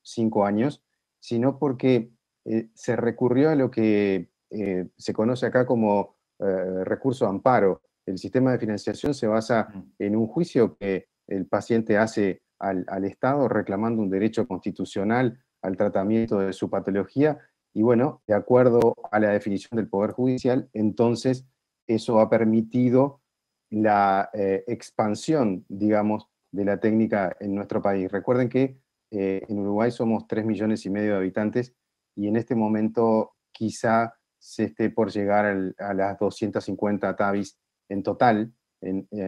5 años, sino porque se recurrió a lo que se conoce acá como recurso de amparo. El sistema de financiación se basa en un juicio que el paciente hace al Estado reclamando un derecho constitucional al tratamiento de su patología, y bueno, de acuerdo a la definición del Poder Judicial, entonces eso ha permitido la expansión, digamos, de la técnica en nuestro país. Recuerden que en Uruguay somos 3,5 millones de habitantes y en este momento quizá se esté por llegar a las 250 TAVIs en total,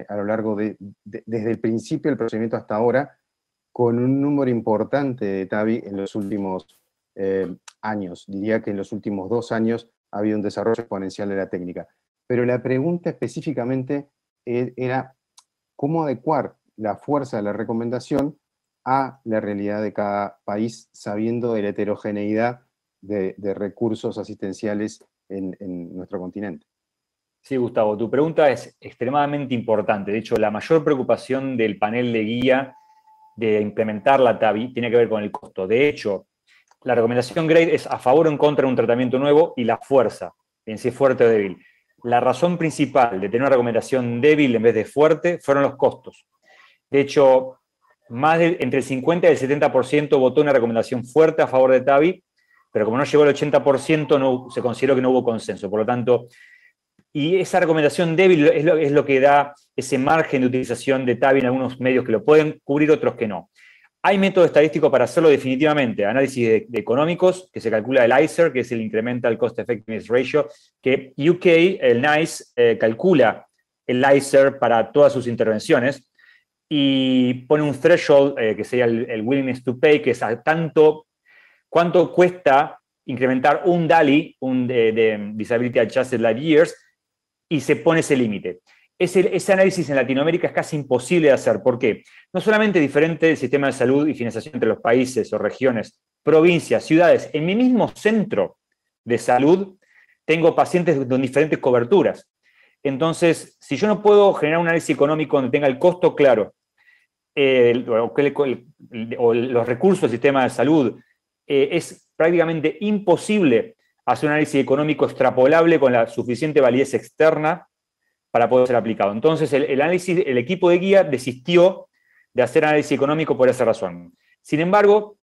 a lo largo desde el principio del procedimiento hasta ahora, con un número importante de TAVI en los últimos años. Diría que en los últimos 2 años ha habido un desarrollo exponencial de la técnica. Pero la pregunta específicamente era cómo adecuar la fuerza de la recomendación a la realidad de cada país, sabiendo de la heterogeneidad de recursos asistenciales en nuestro continente. Sí, Gustavo, tu pregunta es extremadamente importante. De hecho, la mayor preocupación del panel de guía de implementar la TAVI tiene que ver con el costo. De hecho, la recomendación GRADE es a favor o en contra de un tratamiento nuevo y la fuerza, en si es fuerte o débil. La razón principal de tener una recomendación débil en vez de fuerte fueron los costos. De hecho, entre el 50 y el 70% votó una recomendación fuerte a favor de TAVI, pero como no llegó al 80%, se consideró que no hubo consenso. Por lo tanto, y esa recomendación débil es lo que da ese margen de utilización de TAVI en algunos medios que lo pueden cubrir, otros que no. Hay método estadístico para hacerlo definitivamente. Análisis de económicos, que se calcula el ICER, que es el Incremental Cost Effectiveness Ratio, que UK, el NICE, calcula el ICER para todas sus intervenciones y pone un threshold, que sería el willingness to pay, que es cuánto cuesta incrementar un DALY, de Disability Adjusted Life Years, y se pone ese límite. Ese análisis en Latinoamérica es casi imposible de hacer. ¿Por qué? No solamente es diferente el sistema de salud y financiación entre los países o regiones, provincias, ciudades. En mi mismo centro de salud tengo pacientes con diferentes coberturas. Entonces, si yo no puedo generar un análisis económico donde tenga el costo claro, o los recursos del sistema de salud, es prácticamente imposible hacer un análisis económico extrapolable con la suficiente validez externa para poder ser aplicado. Entonces, el equipo de guía desistió de hacer análisis económico por esa razón. Sin embargo,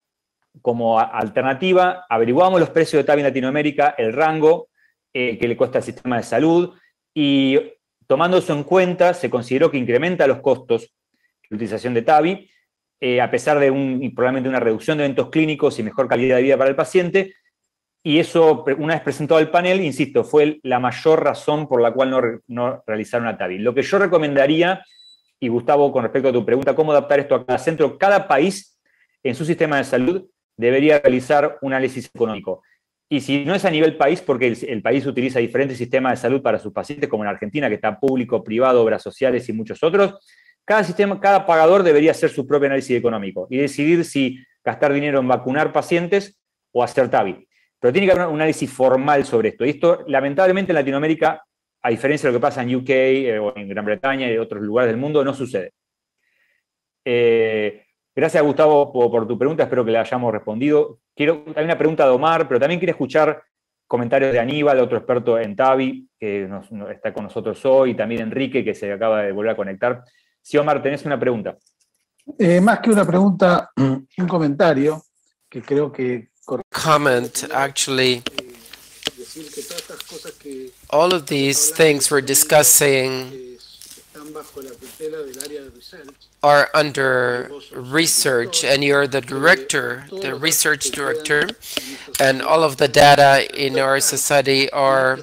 como alternativa, averiguamos los precios de TAVI en Latinoamérica, el rango que le cuesta al sistema de salud, y tomando eso en cuenta, se consideró que incrementa los costos la utilización de TAVI, a pesar de probablemente una reducción de eventos clínicos y mejor calidad de vida para el paciente, y eso, una vez presentado al panel, insisto, fue la mayor razón por la cual no realizaron a TAVI. Lo que yo recomendaría, y Gustavo, con respecto a tu pregunta, ¿cómo adaptar esto a cada centro? Cada país, en su sistema de salud, debería realizar un análisis económico. Y si no es a nivel país, porque el país utiliza diferentes sistemas de salud para sus pacientes, como en Argentina, que está público, privado, obras sociales y muchos otros, cada pagador debería hacer su propio análisis económico y decidir si gastar dinero en vacunar pacientes o hacer TAVI. Pero tiene que haber un análisis formal sobre esto. Y esto, lamentablemente, en Latinoamérica, a diferencia de lo que pasa en UK o en Gran Bretaña y otros lugares del mundo, no sucede. Gracias, Gustavo, por tu pregunta. Espero que le hayamos respondido. Hay una pregunta de Omar, pero también quiero escuchar comentarios de Aníbal, otro experto en TAVI, que está con nosotros hoy, y también Enrique, que se acaba de volver a conectar. Sí, Omar, tenés una pregunta. Más que una pregunta, un comentario que creo que... Comment, actually. All of these things we're discussing are under research, and you're the director, the research director, and all of the data in our society are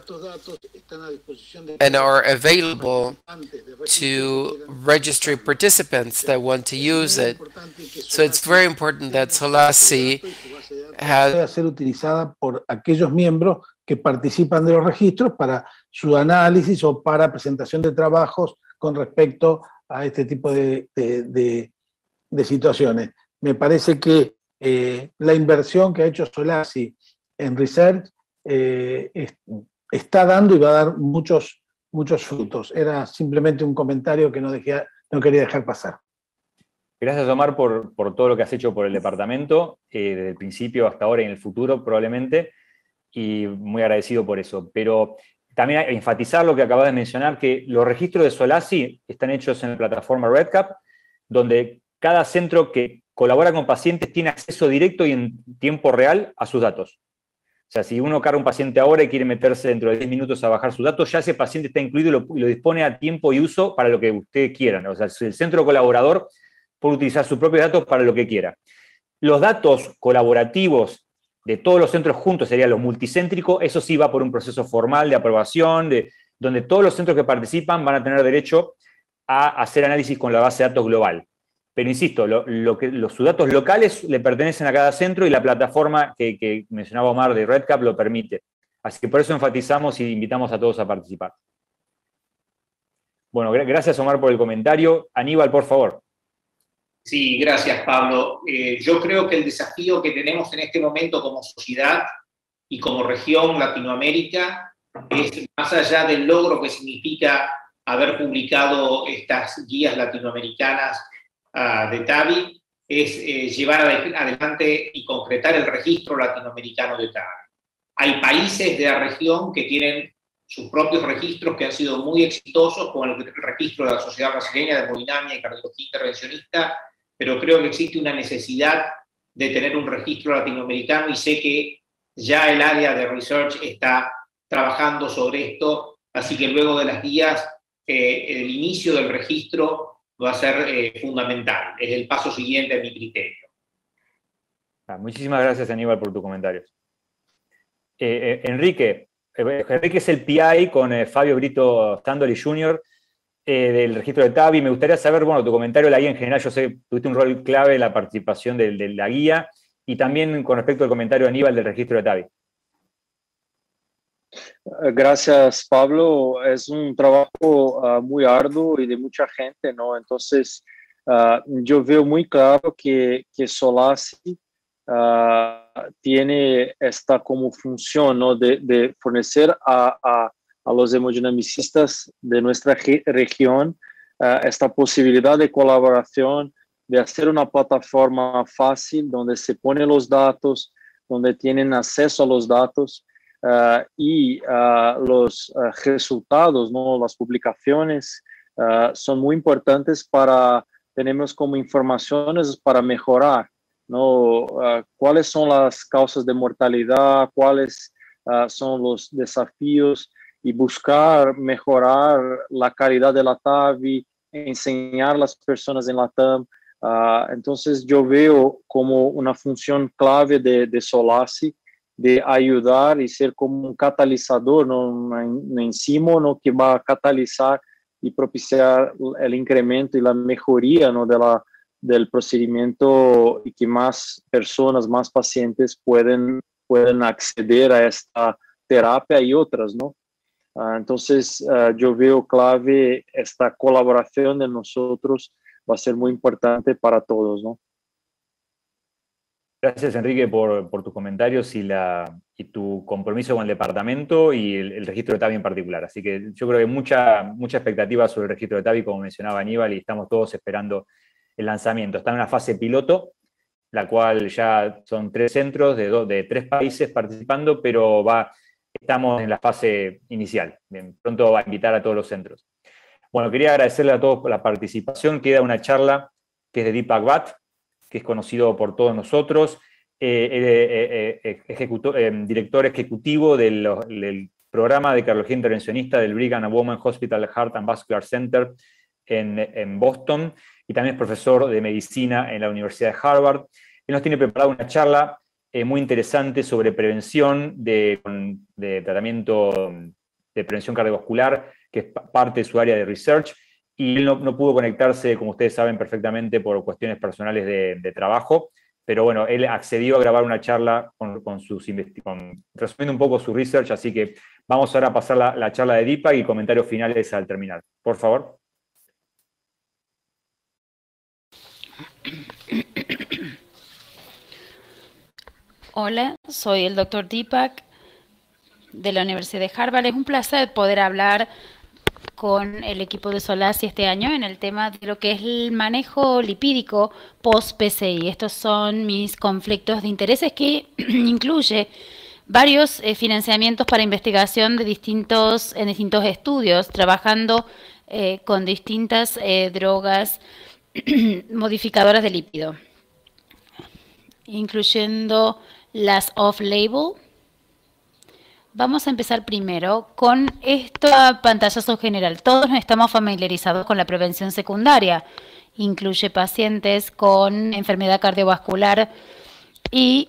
available to registry participants that want to use it. So it's very important that SOLACI pueda ser utilizada por aquellos miembros que participan de los registros para su análisis o para presentación de trabajos con respecto a este tipo de situaciones. Me parece que la inversión que ha hecho SOLACI en research está dando y va a dar muchos frutos. Era simplemente un comentario que no quería dejar pasar. Gracias, Omar, por todo lo que has hecho por el departamento, desde el principio hasta ahora y en el futuro probablemente, y muy agradecido por eso. Pero también enfatizar lo que acabas de mencionar, que los registros de SOLACI están hechos en la plataforma REDCap, donde cada centro que colabora con pacientes tiene acceso directo y en tiempo real a sus datos. O sea, si uno carga un paciente ahora y quiere meterse dentro de 10 minutos a bajar sus datos, ya ese paciente está incluido y lo dispone a tiempo y uso para lo que ustedes quieran. O sea, el centro colaborador puede utilizar sus propios datos para lo que quiera. Los datos colaborativos de todos los centros juntos, serían los multicéntricos, eso sí va por un proceso formal de aprobación, donde todos los centros que participan van a tener derecho a hacer análisis con la base de datos global. Pero insisto, sus datos locales le pertenecen a cada centro y la plataforma que mencionaba Omar de REDCap lo permite. Así que por eso enfatizamos y invitamos a todos a participar. Bueno, gracias, Omar, por el comentario. Aníbal, por favor. Sí, gracias, Pablo. Yo creo que el desafío que tenemos en este momento como sociedad y como región Latinoamérica es, más allá del logro que significa haber publicado estas guías latinoamericanas de TAVI, es llevar adelante y concretar el registro latinoamericano de TAVI. Hay países de la región que tienen sus propios registros que han sido muy exitosos, como el registro de la Sociedad Brasileña de Hemodinamia y Cardiología Intervencionista, pero creo que existe una necesidad de tener un registro latinoamericano y sé que ya el área de research está trabajando sobre esto, así que luego de las guías, el inicio del registro va a ser fundamental. Es el paso siguiente a mi criterio. Muchísimas gracias, Aníbal, por tus comentarios. Enrique es el PI con Fabio Brito Standoli Jr., del registro de TAVI. Me gustaría saber, bueno, tu comentario de la guía en general. Yo sé que tuviste un rol clave en la participación de la guía, y también con respecto al comentario de Aníbal del registro de TAVI. Gracias, Pablo. Es un trabajo muy arduo y de mucha gente, ¿no? Entonces, yo veo muy claro que SOLACI tiene esta como función, ¿no? de fornecer a los hemodinamicistas de nuestra región esta posibilidad de colaboración, de hacer una plataforma fácil donde se ponen los datos, donde tienen acceso a los datos, y los resultados, ¿no? Las publicaciones son muy importantes para, tenemos como informaciones para mejorar, ¿no? Cuáles son las causas de mortalidad, cuáles son los desafíos y buscar mejorar la calidad de la TAVI, enseñar a las personas en la TAM. Entonces yo veo como una función clave de SOLACI, de ayudar y ser como un catalizador, ¿no? Un enzima, ¿no? Que va a catalizar y propiciar el incremento y la mejoría, ¿no? del procedimiento y que más personas, más pacientes pueden acceder a esta terapia y otras, ¿no? Entonces, yo veo clave esta colaboración de nosotros, va a ser muy importante para todos, ¿no? Gracias, Enrique, por tus comentarios y tu compromiso con el departamento y el registro de TAVI en particular. Así que yo creo que mucha expectativa sobre el registro de TAVI, como mencionaba Aníbal, y estamos todos esperando el lanzamiento. Está en una fase piloto, la cual ya son 3 centros de 3 países participando, pero estamos en la fase inicial. Bien, pronto va a invitar a todos los centros. Bueno, quería agradecerle a todos por la participación. Queda una charla que es de Deepak Bhatt, que es conocido por todos nosotros, director ejecutivo del programa de cardiología intervencionista del Brigham and Women's Hospital Heart and Vascular Center en Boston, y también es profesor de medicina en la Universidad de Harvard. Él nos tiene preparada una charla muy interesante sobre prevención de tratamiento de prevención cardiovascular, que es parte de su área de research, y él no pudo conectarse, como ustedes saben perfectamente, por cuestiones personales de trabajo, pero bueno, él accedió a grabar una charla resumiendo un poco su research, así que vamos ahora a pasar la charla de Deepak y comentarios finales al terminar. Por favor. Hola, soy el doctor Deepak de la Universidad de Harvard. Es un placer poder hablar con el equipo de SOLACI este año en el tema de lo que es el manejo lipídico post-PCI. Estos son mis conflictos de intereses, que incluye varios financiamientos para investigación en distintos estudios, trabajando con distintas drogas modificadoras de lípido, incluyendo las off-label. Vamos a empezar primero con este pantallazo general. Todos nos estamos familiarizados con la prevención secundaria. Incluye pacientes con enfermedad cardiovascular y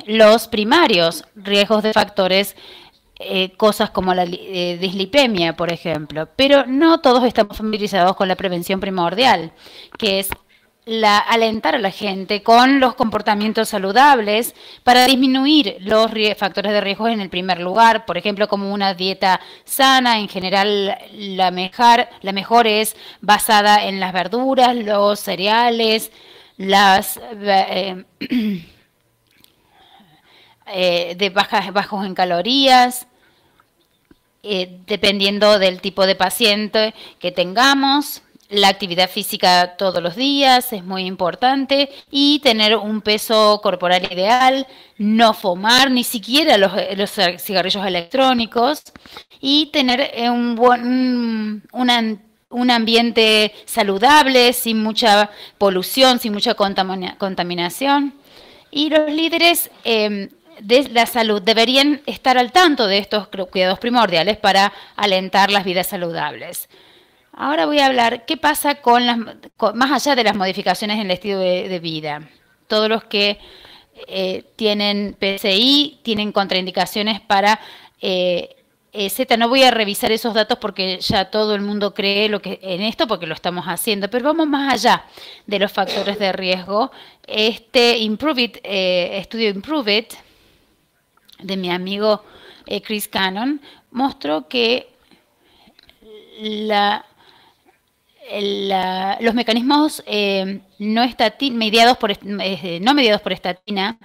los primarios, riesgos de factores, cosas como la dislipemia, por ejemplo. Pero no todos estamos familiarizados con la prevención primordial, que es alentar a la gente con los comportamientos saludables para disminuir los factores de riesgo en el primer lugar, por ejemplo, como una dieta sana. En general, la mejor es basada en las verduras, los cereales, bajos en calorías, dependiendo del tipo de paciente que tengamos. La actividad física todos los días es muy importante, y tener un peso corporal ideal, no fumar ni siquiera los cigarrillos electrónicos, y tener un ambiente saludable, sin mucha polución, sin mucha contaminación. Y los líderes de la salud deberían estar al tanto de estos cuidados primordiales para alentar las vidas saludables. Ahora voy a hablar qué pasa más allá de las modificaciones en el estilo de vida. Todos los que tienen PCI tienen contraindicaciones para Z. No voy a revisar esos datos porque ya todo el mundo cree en esto, porque lo estamos haciendo, pero vamos más allá de los factores de riesgo. Este estudio Improve It de mi amigo Chris Cannon mostró que los mecanismos no mediados por estatina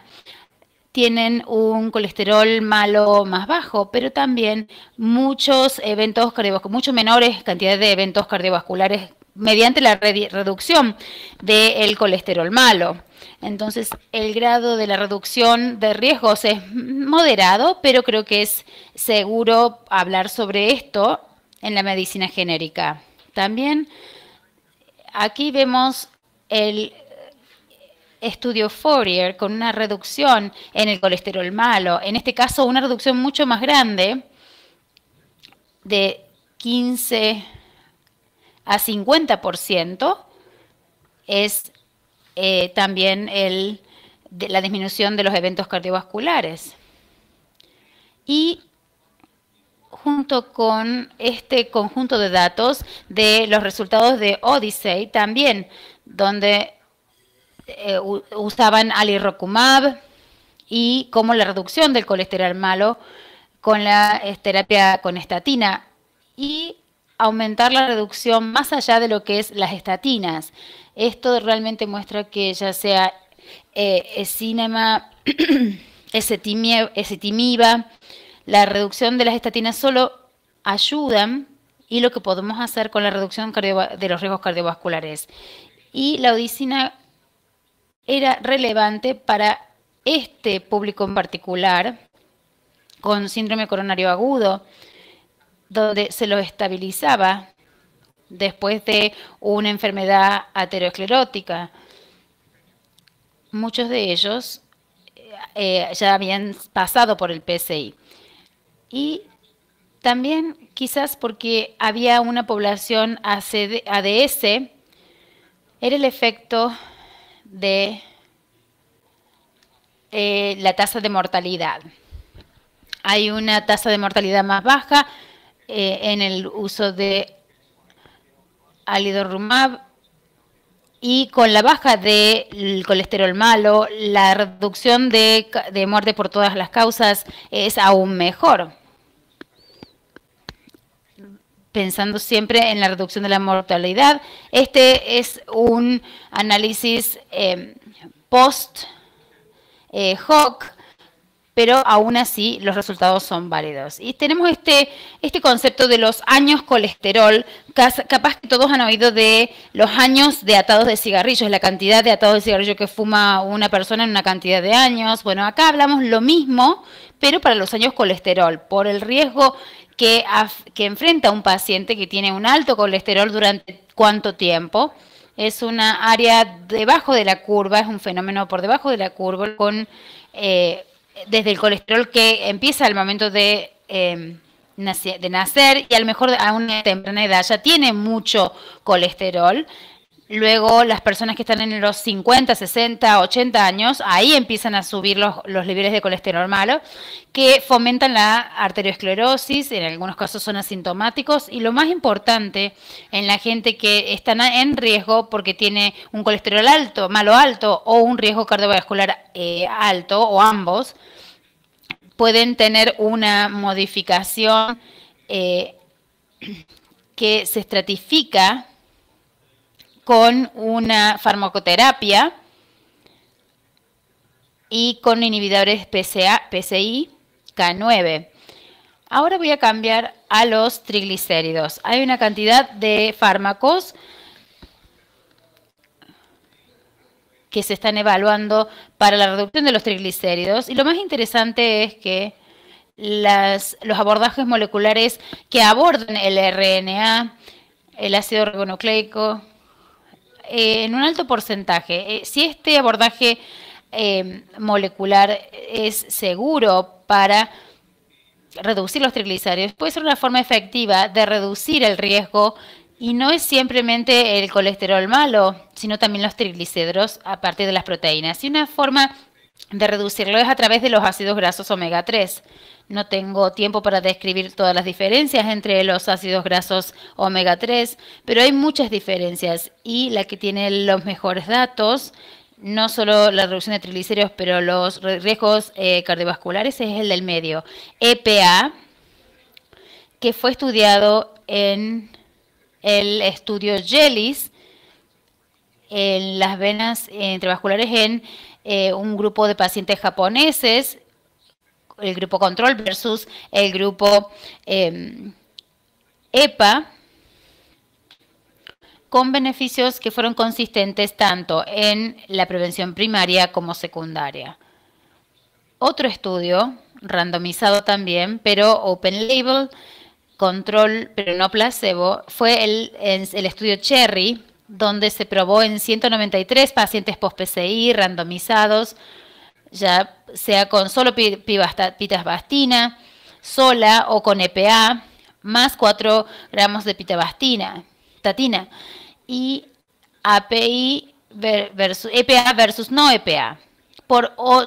tienen un colesterol malo más bajo, pero también mucho menores cantidades de eventos cardiovasculares mediante la reducción del colesterol malo. Entonces, el grado de la reducción de riesgos es moderado, pero creo que es seguro hablar sobre esto en la medicina genérica. También aquí vemos el estudio Fourier con una reducción en el colesterol malo. En este caso, una reducción mucho más grande, de 15 a 50%, es también la disminución de los eventos cardiovasculares. Y junto con este conjunto de datos de los resultados de Odyssey, también donde usaban alirocumab y como la reducción del colesterol malo con la terapia con estatina y aumentar la reducción más allá de lo que es las estatinas. Esto realmente muestra que ya sea ezetimiba, la reducción de las estatinas solo ayudan y lo que podemos hacer con la reducción de los riesgos cardiovasculares. Y la odisina era relevante para este público en particular con síndrome coronario agudo, donde se lo estabilizaba después de una enfermedad aterosclerótica. Muchos de ellos ya habían pasado por el PCI. Y también quizás porque había una población ADS, era el efecto de la tasa de mortalidad. Hay una tasa de mortalidad más baja en el uso de alirocumab y con la baja del colesterol malo, la reducción de muerte por todas las causas es aún mejor. Pensando siempre en la reducción de la mortalidad, este es un análisis post-hoc, pero aún así los resultados son válidos. Y tenemos este concepto de los años colesterol. Capaz que todos han oído de los años de atados de cigarrillos, la cantidad de atados de cigarrillo que fuma una persona en una cantidad de años. Bueno, acá hablamos lo mismo, pero para los años colesterol, por el riesgo que enfrenta un paciente que tiene un alto colesterol durante cuánto tiempo. Es una área debajo de la curva, es un fenómeno por debajo de la curva, con desde el colesterol que empieza al momento de nacer y a lo mejor a una temprana edad ya tiene mucho colesterol. Luego las personas que están en los 50, 60, 80 años, ahí empiezan a subir los niveles de colesterol malo, que fomentan la arteriosclerosis, en algunos casos son asintomáticos, y lo más importante en la gente que está en riesgo porque tiene un colesterol malo alto o un riesgo cardiovascular alto, o ambos, pueden tener una modificación que se estratifica con una farmacoterapia y con inhibidores PCI K9. Ahora voy a cambiar a los triglicéridos. Hay una cantidad de fármacos que se están evaluando para la reducción de los triglicéridos y lo más interesante es que los abordajes moleculares que abordan el RNA, el ácido ribonucleico, en un alto porcentaje. Si este abordaje molecular es seguro para reducir los triglicéridos, puede ser una forma efectiva de reducir el riesgo y no es simplemente el colesterol malo, sino también los triglicéridos a partir de las proteínas. Y una forma de reducirlo es a través de los ácidos grasos omega 3. No tengo tiempo para describir todas las diferencias entre los ácidos grasos omega 3, pero hay muchas diferencias y la que tiene los mejores datos, no solo la reducción de triglicéridos, pero los riesgos cardiovasculares, es el del medio, EPA, que fue estudiado en el estudio JELIS, en las venas intravasculares en un grupo de pacientes japoneses, el grupo control versus el grupo EPA, con beneficios que fueron consistentes tanto en la prevención primaria como secundaria. Otro estudio, randomizado también, pero open label, control pero no placebo, fue el estudio Cherry, donde se probó en 193 pacientes post-PCI randomizados, ya sea con solo pitavastatina, sola o con EPA, más 4 gramos de pitavastatina, y API versus EPA versus no EPA,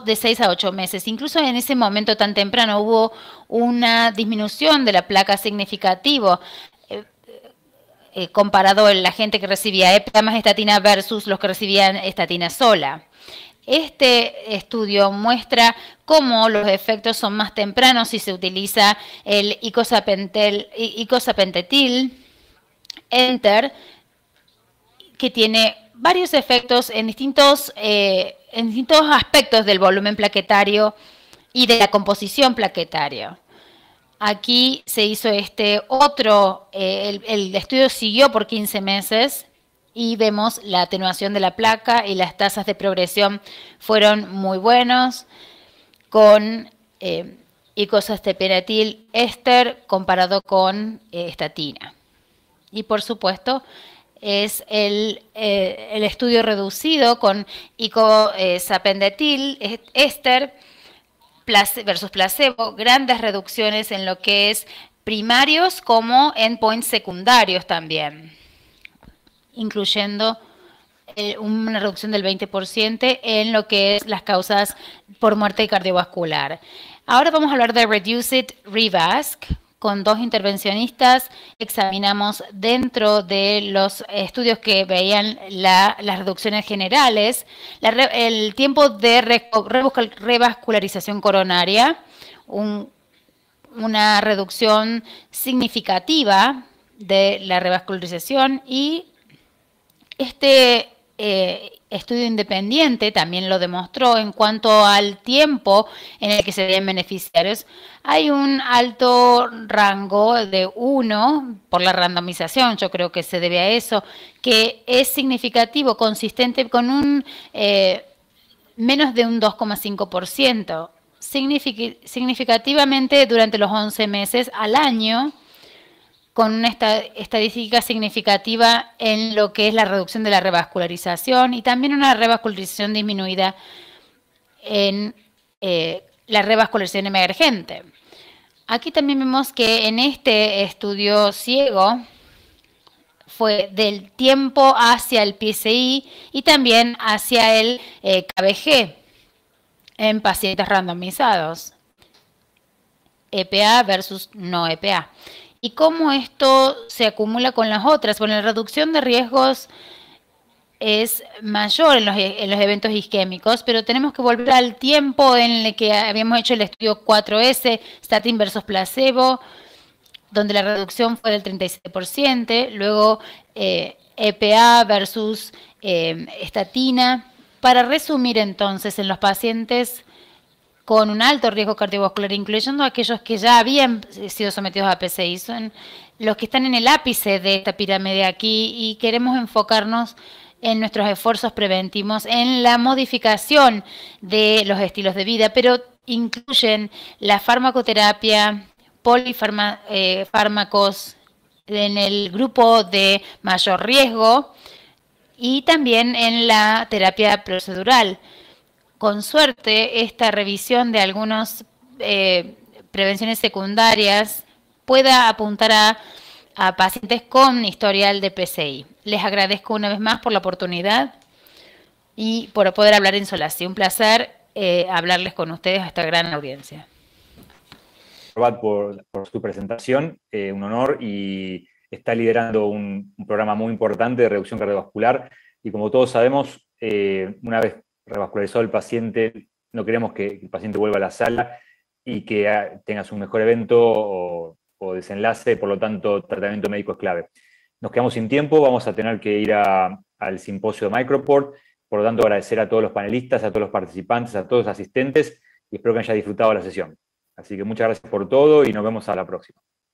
de 6 a 8 meses. Incluso en ese momento tan temprano hubo una disminución de la placa significativa comparado a la gente que recibía EPA más estatina versus los que recibían estatina sola. Este estudio muestra cómo los efectos son más tempranos si se utiliza el icosapentetil Enter, que tiene varios efectos en distintos aspectos del volumen plaquetario y de la composición plaquetaria. Aquí se hizo el estudio siguió por 15 meses y vemos la atenuación de la placa y las tasas de progresión fueron muy buenos con icosapentetil éster comparado con estatina. Y por supuesto, es el estudio reducido con icosapentetil éster versus placebo, grandes reducciones en lo que es primarios como endpoints secundarios también, incluyendo una reducción del 20% en lo que es las causas por muerte cardiovascular. Ahora vamos a hablar de Reduce-It Revasc. Con 2 intervencionistas examinamos dentro de los estudios que veían las reducciones generales, el tiempo de revascularización coronaria, una reducción significativa de la revascularización, y este estudio independiente también lo demostró en cuanto al tiempo en el que se veían beneficiarios. Hay un alto rango de 1 por la randomización, yo creo que se debe a eso, que es significativo, consistente con un menos de un 2,5%, significativamente durante los 11 meses al año, con una estadística significativa en lo que es la reducción de la revascularización y también una revascularización disminuida en la revascularización emergente. Aquí también vemos que en este estudio ciego fue del tiempo hacia el PCI y también hacia el KBG en pacientes randomizados, EPA versus no EPA. ¿Y cómo esto se acumula con las otras? Bueno, la reducción de riesgos es mayor en los eventos isquémicos, pero tenemos que volver al tiempo en el que habíamos hecho el estudio 4S, statin versus placebo, donde la reducción fue del 37%, luego EPA versus estatina. Para resumir entonces, en los pacientes con un alto riesgo cardiovascular, incluyendo aquellos que ya habían sido sometidos a PCI, son los que están en el ápice de esta pirámide aquí, y queremos enfocarnos en nuestros esfuerzos preventivos, en la modificación de los estilos de vida, pero incluyen la farmacoterapia, polifármacos en el grupo de mayor riesgo y también en la terapia procedural. Con suerte, esta revisión de algunas prevenciones secundarias pueda apuntar a pacientes con historial de PCI. Les agradezco una vez más por la oportunidad y por poder hablar en Solasi. Un placer hablarles con ustedes a esta gran audiencia. Por su presentación, un honor, y está liderando un programa muy importante de reducción cardiovascular, y como todos sabemos, una vez revascularizado el paciente, no queremos que el paciente vuelva a la sala y que tenga su mejor evento o desenlace, por lo tanto, tratamiento médico es clave. Nos quedamos sin tiempo, vamos a tener que ir al simposio de Microport, por lo tanto, agradecer a todos los panelistas, a todos los participantes, a todos los asistentes, y espero que hayan disfrutado la sesión. Así que muchas gracias por todo y nos vemos a la próxima.